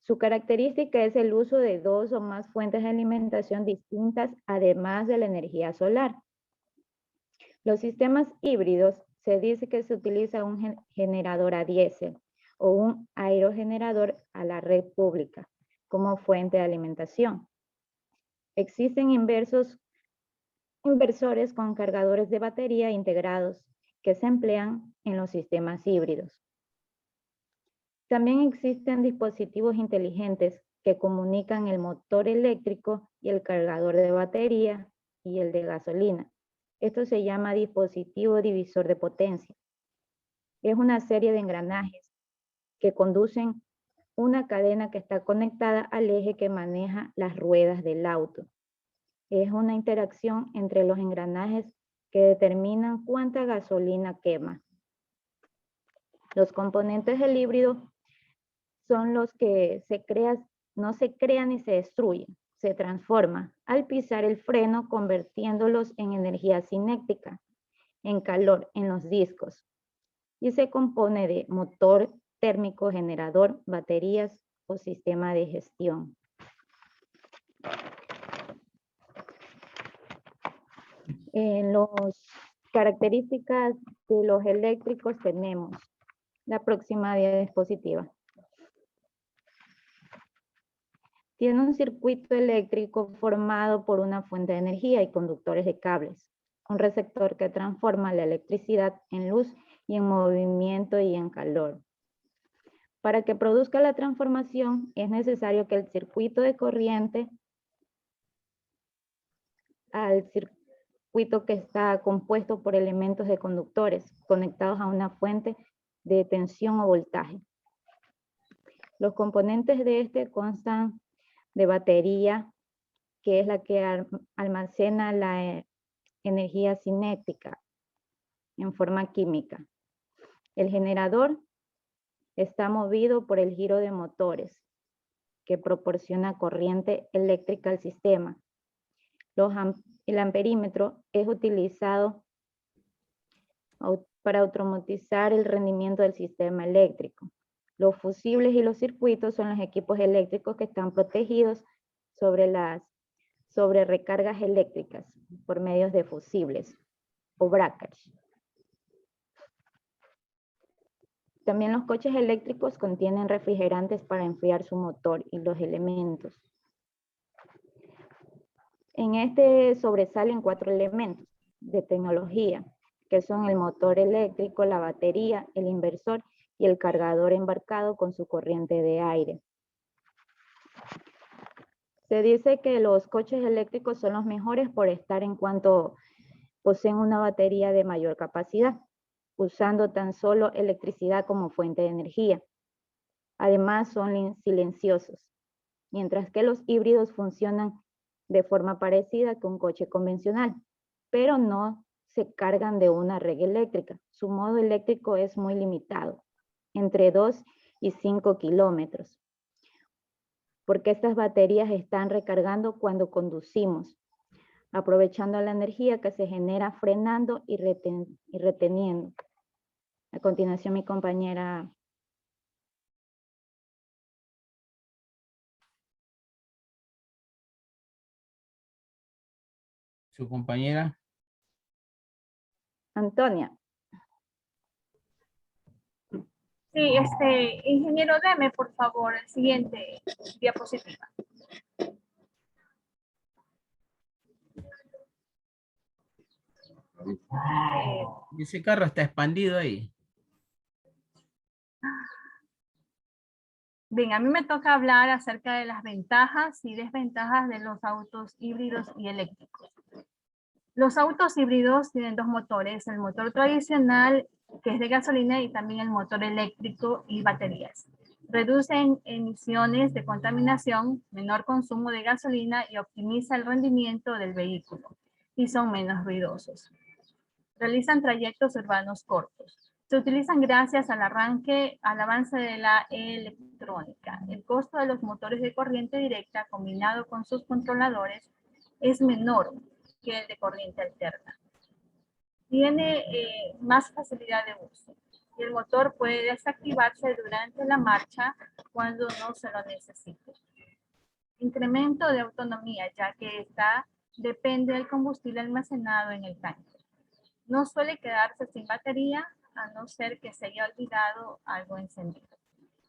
Su característica es el uso de dos o más fuentes de alimentación distintas, además de la energía solar. Los sistemas híbridos se dice que se utiliza un generador a diésel o un aerogenerador a la red pública como fuente de alimentación. Existen inversores con cargadores de batería integrados que se emplean en los sistemas híbridos. También existen dispositivos inteligentes que comunican el motor eléctrico y el cargador de batería y el de gasolina. Esto se llama dispositivo divisor de potencia. Es una serie de engranajes que conducen una cadena que está conectada al eje que maneja las ruedas del auto. Es una interacción entre los engranajes que determinan cuánta gasolina quema. Los componentes del híbrido son los que no se crean ni se destruyen, se transforman al pisar el freno, convirtiéndolos en energía cinética, en calor en los discos. Y se compone de motor térmico, generador, baterías o sistema de gestión. En las características de los eléctricos tenemos la próxima diapositiva. Tiene un circuito eléctrico formado por una fuente de energía y conductores de cables, un receptor que transforma la electricidad en luz y en movimiento y en calor. Para que produzca la transformación es necesario que el circuito de corriente al circuito que está compuesto por elementos de conductores conectados a una fuente de tensión o voltaje. Los componentes de este constan de batería, que es la que almacena la energía cinética en forma química. El generador está movido por el giro de motores, que proporciona corriente eléctrica al sistema. El amperímetro es utilizado para automatizar el rendimiento del sistema eléctrico. Los fusibles y los circuitos son los equipos eléctricos que están protegidos sobre recargas eléctricas por medios de fusibles o breakers. También los coches eléctricos contienen refrigerantes para enfriar su motor y los elementos. En este sobresalen 4 elementos de tecnología, que son el motor eléctrico, la batería, el inversor y el cargador embarcado con su corriente de aire. Se dice que los coches eléctricos son los mejores por estar en cuanto poseen una batería de mayor capacidad, usando tan solo electricidad como fuente de energía. Además son silenciosos, mientras que los híbridos funcionan de forma parecida que un coche convencional, pero no se cargan de una red eléctrica. Su modo eléctrico es muy limitado, entre 2 y 5 kilómetros, porque estas baterías están recargando cuando conducimos, aprovechando la energía que se genera frenando y reteniendo. A continuación, mi compañera. Su compañera. Antonia. Sí, ingeniero, deme por favor el siguiente diapositiva. Ese carro está expandido ahí. Bien, a mí me toca hablar acerca de las ventajas y desventajas de los autos híbridos y eléctricos. Los autos híbridos tienen 2 motores, el motor tradicional, que es de gasolina, y también el motor eléctrico y baterías. Reducen emisiones de contaminación, menor consumo de gasolina y optimiza el rendimiento del vehículo, y son menos ruidosos. Realizan trayectos urbanos cortos. Se utilizan gracias al avance de la electrónica. El costo de los motores de corriente directa combinado con sus controladores es menor que el de corriente alterna. Tiene más facilidad de uso y el motor puede desactivarse durante la marcha cuando no se lo necesite. Incremento de autonomía, ya que esta depende del combustible almacenado en el tanque. No suele quedarse sin batería a no ser que se haya olvidado algo encendido.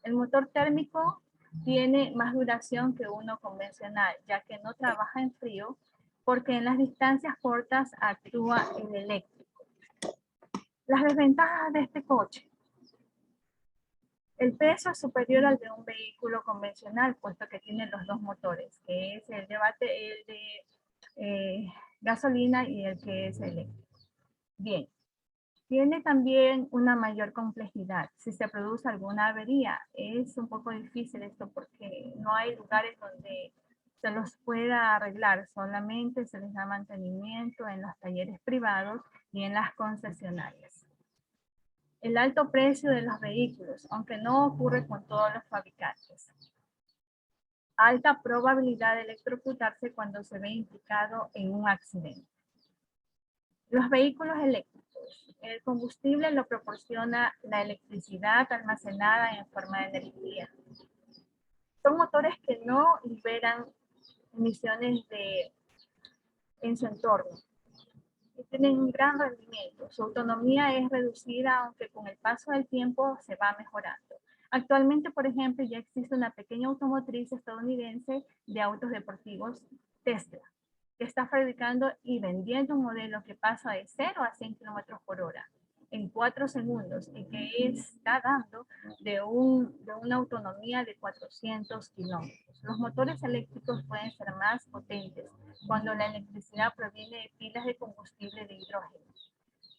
El motor térmico tiene más duración que uno convencional, ya que no trabaja en frío, porque en las distancias cortas actúa el eléctrico. Las desventajas de este coche. El peso es superior al de un vehículo convencional, puesto que tiene los 2 motores, que es el de gasolina y el que es eléctrico. Bien, tiene también una mayor complejidad. Si se produce alguna avería, es un poco difícil esto porque no hay lugares donde se los pueda arreglar, solamente se les da mantenimiento en los talleres privados y en las concesionarias. El alto precio de los vehículos, aunque no ocurre con todos los fabricantes. Alta probabilidad de electrocutarse cuando se ve implicado en un accidente. Los vehículos eléctricos. El combustible lo proporciona la electricidad almacenada en forma de energía. Son motores que no liberan emisiones en su entorno. Y tienen un gran rendimiento. Su autonomía es reducida, aunque con el paso del tiempo se va mejorando. Actualmente, por ejemplo, ya existe una pequeña automotriz estadounidense de autos deportivos, Tesla, que está fabricando y vendiendo un modelo que pasa de 0 a 100 kilómetros por hora en 4 segundos y que está dando de una autonomía de 400 kilómetros. Los motores eléctricos pueden ser más potentes cuando la electricidad proviene de pilas de combustible de hidrógeno.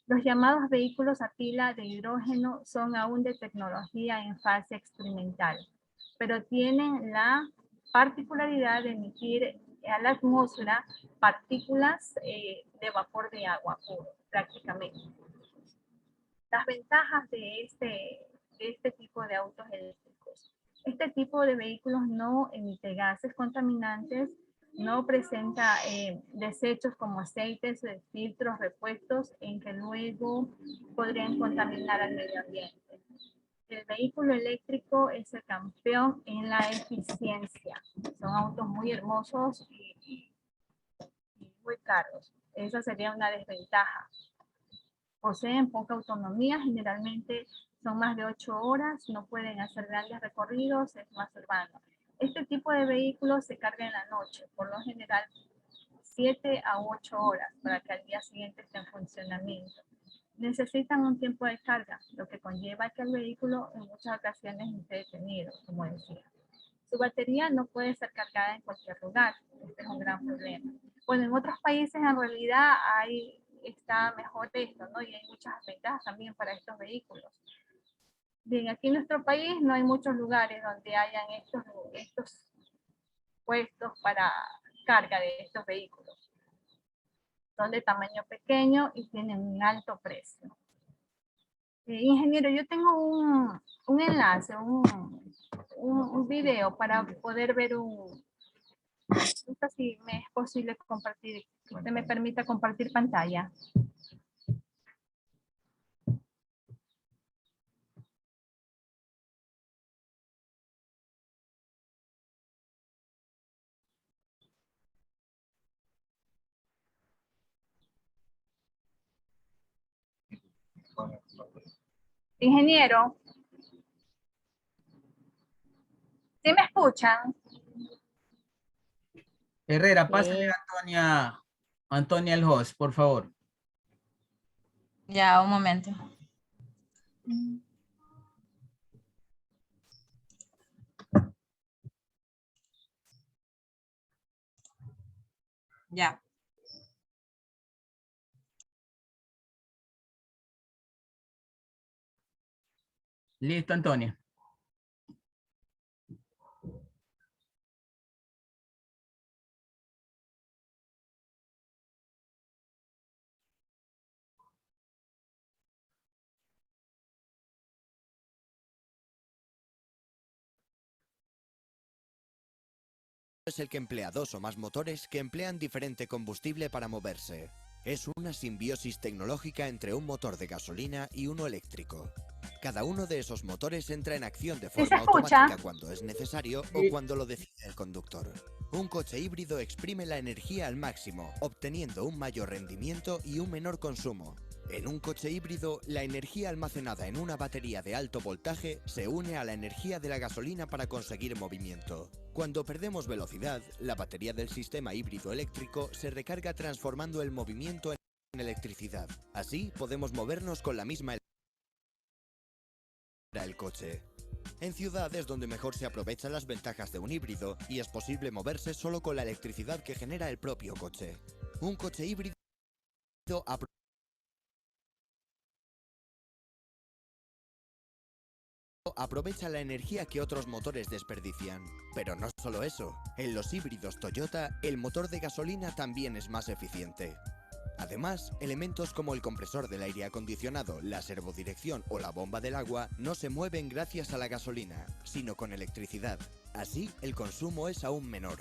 Los llamados vehículos a pila de hidrógeno son aún de tecnología en fase experimental, pero tienen la particularidad de emitir a la atmósfera partículas de vapor de agua puro, prácticamente. Las ventajas de este tipo de autos eléctricos. Este tipo de vehículos no emite gases contaminantes, no presenta desechos como aceites, filtros, repuestos en que luego podrían contaminar al medio ambiente. El vehículo eléctrico es el campeón en la eficiencia. Son autos muy hermosos y muy caros. Esa sería una desventaja. Poseen poca autonomía, generalmente son más de 8 horas, no pueden hacer grandes recorridos, es más urbano. Este tipo de vehículos se carga en la noche, por lo general 7 a 8 horas para que al día siguiente esté en funcionamiento. Necesitan un tiempo de carga, lo que conlleva que el vehículo en muchas ocasiones esté detenido, como decía. Su batería no puede ser cargada en cualquier lugar, este es un gran problema. Bueno, en otros países en realidad está mejor esto, ¿no? Y hay muchas ventajas también para estos vehículos. Bien, aquí en nuestro país no hay muchos lugares donde hayan estos puestos para carga de estos vehículos. Son de tamaño pequeño y tienen un alto precio. Ingeniero, yo tengo un enlace, un video para poder ver no sé si me es posible compartir, que usted me permita compartir pantalla. Ingeniero, ¿sí me escuchan? Herrera, pásale a Antonia el host, por favor. Ya, un momento. Ya. Listo, Antonia. Es el que emplea 2 o más motores que emplean diferente combustible para moverse. Es una simbiosis tecnológica entre un motor de gasolina y uno eléctrico. Cada uno de esos motores entra en acción de forma automática cuando es necesario o cuando lo decide el conductor. Un coche híbrido exprime la energía al máximo, obteniendo un mayor rendimiento y un menor consumo. En un coche híbrido, la energía almacenada en una batería de alto voltaje se une a la energía de la gasolina para conseguir movimiento. Cuando perdemos velocidad, la batería del sistema híbrido eléctrico se recarga transformando el movimiento en electricidad. Así podemos movernos con la misma electricidad del coche. En ciudades donde mejor se aprovechan las ventajas de un híbrido y es posible moverse solo con la electricidad que genera el propio coche. Un coche híbrido aprovecha la energía que otros motores desperdician. Pero no solo eso, en los híbridos Toyota, el motor de gasolina también es más eficiente. Además, elementos como el compresor del aire acondicionado, la servodirección o la bomba del agua no se mueven gracias a la gasolina, sino con electricidad. Así, el consumo es aún menor.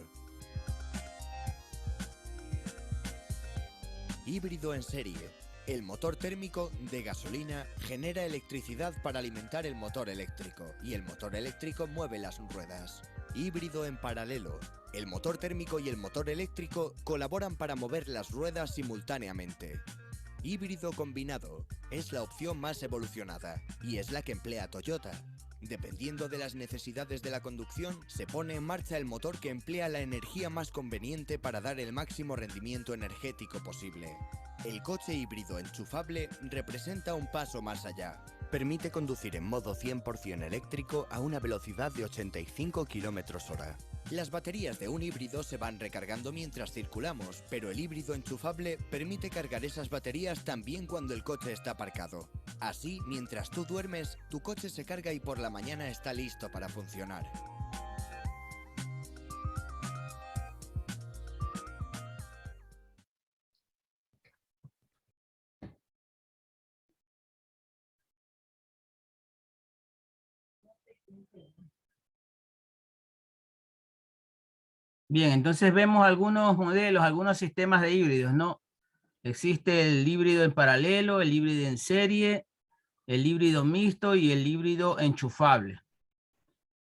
Híbrido en serie. El motor térmico de gasolina genera electricidad para alimentar el motor eléctrico y el motor eléctrico mueve las ruedas. Híbrido en paralelo. El motor térmico y el motor eléctrico colaboran para mover las ruedas simultáneamente. Híbrido combinado es la opción más evolucionada y es la que emplea Toyota. Dependiendo de las necesidades de la conducción, se pone en marcha el motor que emplea la energía más conveniente para dar el máximo rendimiento energético posible. El coche híbrido enchufable representa un paso más allá. Permite conducir en modo 100% eléctrico a una velocidad de 85 km/h. Las baterías de un híbrido se van recargando mientras circulamos, pero el híbrido enchufable permite cargar esas baterías también cuando el coche está aparcado. Así, mientras tú duermes, tu coche se carga y por la mañana está listo para funcionar. Bien, entonces vemos algunos modelos, algunos sistemas de híbridos, ¿no? Existe el híbrido en paralelo, el híbrido en serie, el híbrido mixto y el híbrido enchufable.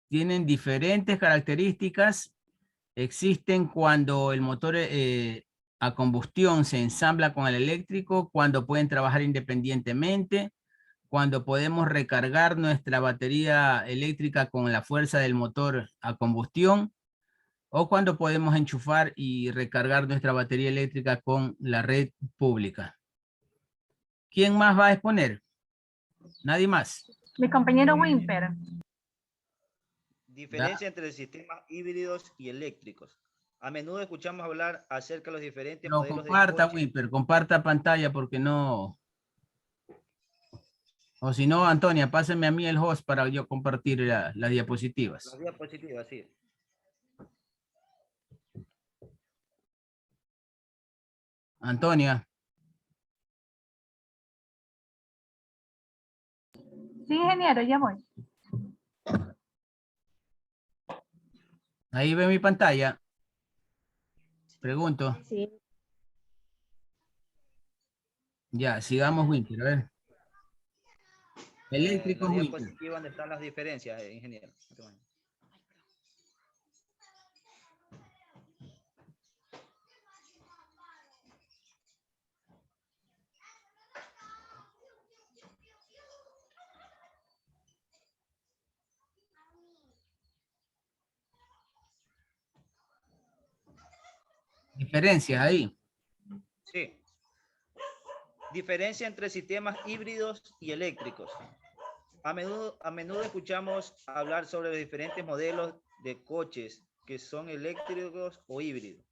Tienen diferentes características. Existen cuando el motor a combustión se ensambla con el eléctrico, cuando pueden trabajar independientemente, cuando podemos recargar nuestra batería eléctrica con la fuerza del motor a combustión, o cuando podemos enchufar y recargar nuestra batería eléctrica con la red pública. ¿Quién más va a exponer? Nadie más. Mi compañero Wimper. Diferencia entre sistemas híbridos y eléctricos. A menudo escuchamos hablar acerca de los diferentes No, modelos comparta, de coche. Wimper, comparta pantalla porque no... O si no, Antonia, pásenme a mí el host para yo compartir las diapositivas. Las diapositivas, sí. Antonia. Sí, ingeniero, ya voy. Ahí ve mi pantalla. Pregunto. Sí. Ya, sigamos, Winter, a ver. Eléctrico, La Winter. diapositiva donde están las diferencias, ingeniero. Diferencias ahí. Sí. Diferencia entre sistemas híbridos y eléctricos. A menudo escuchamos hablar sobre los diferentes modelos de coches que son eléctricos o híbridos.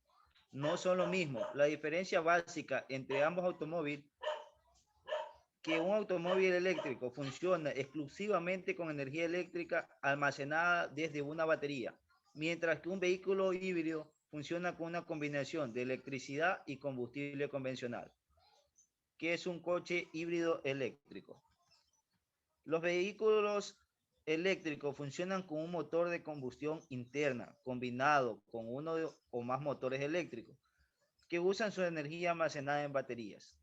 No son lo mismo. La diferencia básica entre ambos automóviles que un automóvil eléctrico funciona exclusivamente con energía eléctrica almacenada desde una batería, mientras que un vehículo híbrido funciona con una combinación de electricidad y combustible convencional. ¿Qué es un coche híbrido eléctrico? Los vehículos eléctricos funcionan con un motor de combustión interna combinado con uno o más motores eléctricos que usan su energía almacenada en baterías.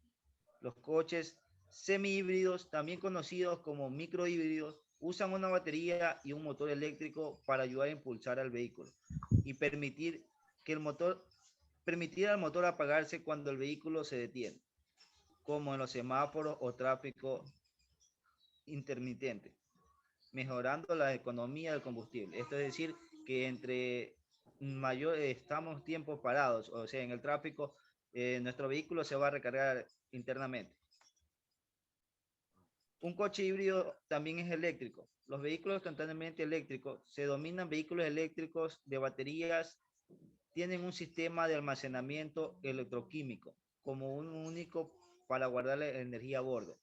Los coches semi-híbridos, también conocidos como microhíbridos, usan una batería y un motor eléctrico para ayudar a impulsar al vehículo y permitir al motor apagarse cuando el vehículo se detiene, como en los semáforos o tráfico intermitente, mejorando la economía del combustible. Esto es decir, que entre mayor estamos tiempo parados, o sea, en el tráfico, nuestro vehículo se va a recargar internamente. Un coche híbrido también es eléctrico. Los vehículos totalmente eléctricos se denominan vehículos eléctricos de baterías. Tienen un sistema de almacenamiento electroquímico como un único para guardar la energía a bordo.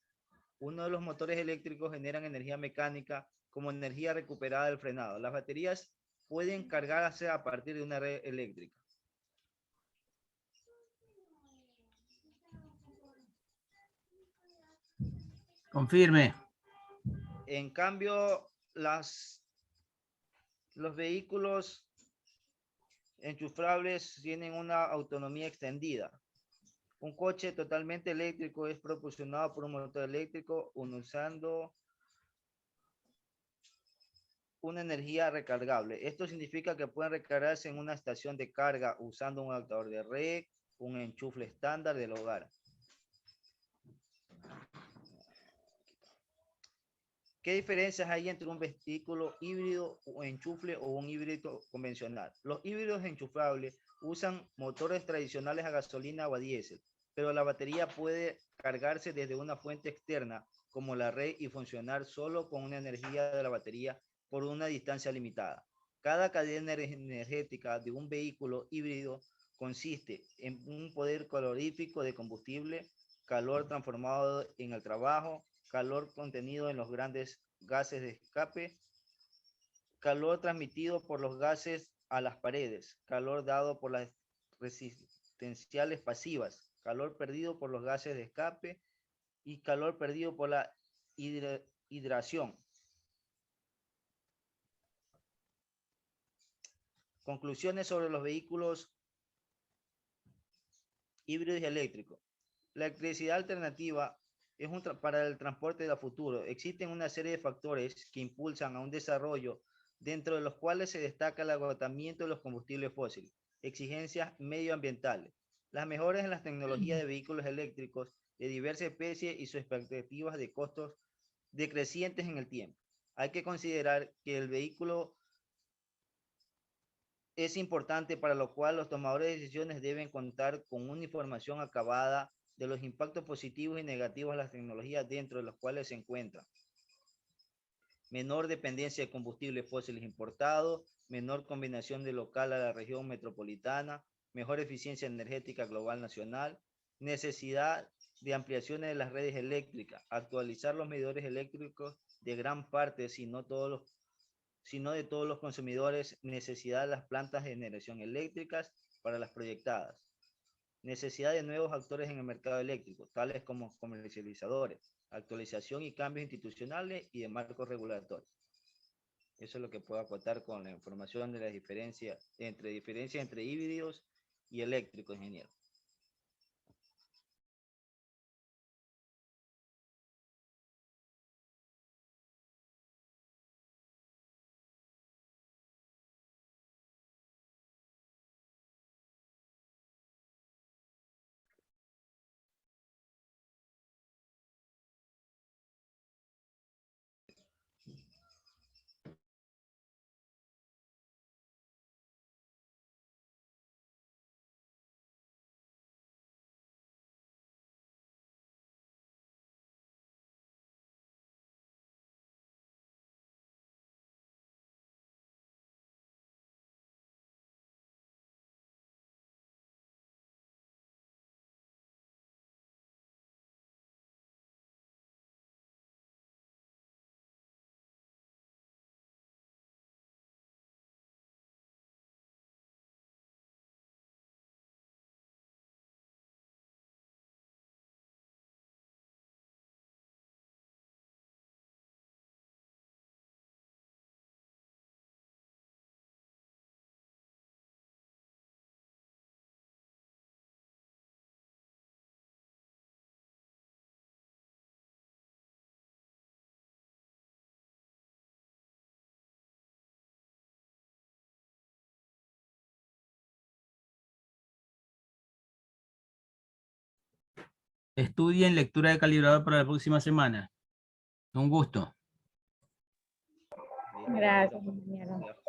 Uno de los motores eléctricos generan energía mecánica como energía recuperada del frenado. Las baterías pueden cargarse a partir de una red eléctrica. Confirme. En cambio, los vehículos enchufables tienen una autonomía extendida. Un coche totalmente eléctrico es propulsionado por un motor eléctrico usando una energía recargable. Esto significa que pueden recargarse en una estación de carga usando un adaptador de red, un enchufle estándar del hogar. ¿Qué diferencias hay entre un vehículo híbrido o enchufle o un híbrido convencional? Los híbridos enchufables usan motores tradicionales a gasolina o a diésel, pero la batería puede cargarse desde una fuente externa como la red y funcionar solo con una energía de la batería por una distancia limitada. Cada cadena energética de un vehículo híbrido consiste en un poder calorífico de combustible, calor transformado en el trabajo, calor contenido en los grandes gases de escape, calor transmitido por los gases a las paredes, calor dado por las resistenciales pasivas, calor perdido por los gases de escape y calor perdido por la hidratación. Conclusiones sobre los vehículos híbridos y eléctricos. La electricidad alternativa es para el transporte del futuro. Existen una serie de factores que impulsan a un desarrollo, dentro de los cuales se destaca el agotamiento de los combustibles fósiles, exigencias medioambientales, las mejoras en las tecnologías de vehículos eléctricos de diversas especies y sus expectativas de costos decrecientes en el tiempo. Hay que considerar que el vehículo es importante, para lo cual los tomadores de decisiones deben contar con una información acabada de los impactos positivos y negativos de las tecnologías dentro de los cuales se encuentran. Menor dependencia de combustibles fósiles importados, menor combinación de local a la región metropolitana, mejor eficiencia energética global nacional, necesidad de ampliaciones de las redes eléctricas, actualizar los medidores eléctricos de gran parte, sino de todos los consumidores, necesidad de las plantas de generación eléctricas para las proyectadas, necesidad de nuevos actores en el mercado eléctrico, tales como comercializadores, actualización y cambios institucionales y de marcos regulatorios. Eso es lo que puedo acotar con la información de las diferencias entre híbridos y eléctricos, ingeniero. Estudien lectura de calibrador para la próxima semana. Un gusto. Gracias, ingeniero.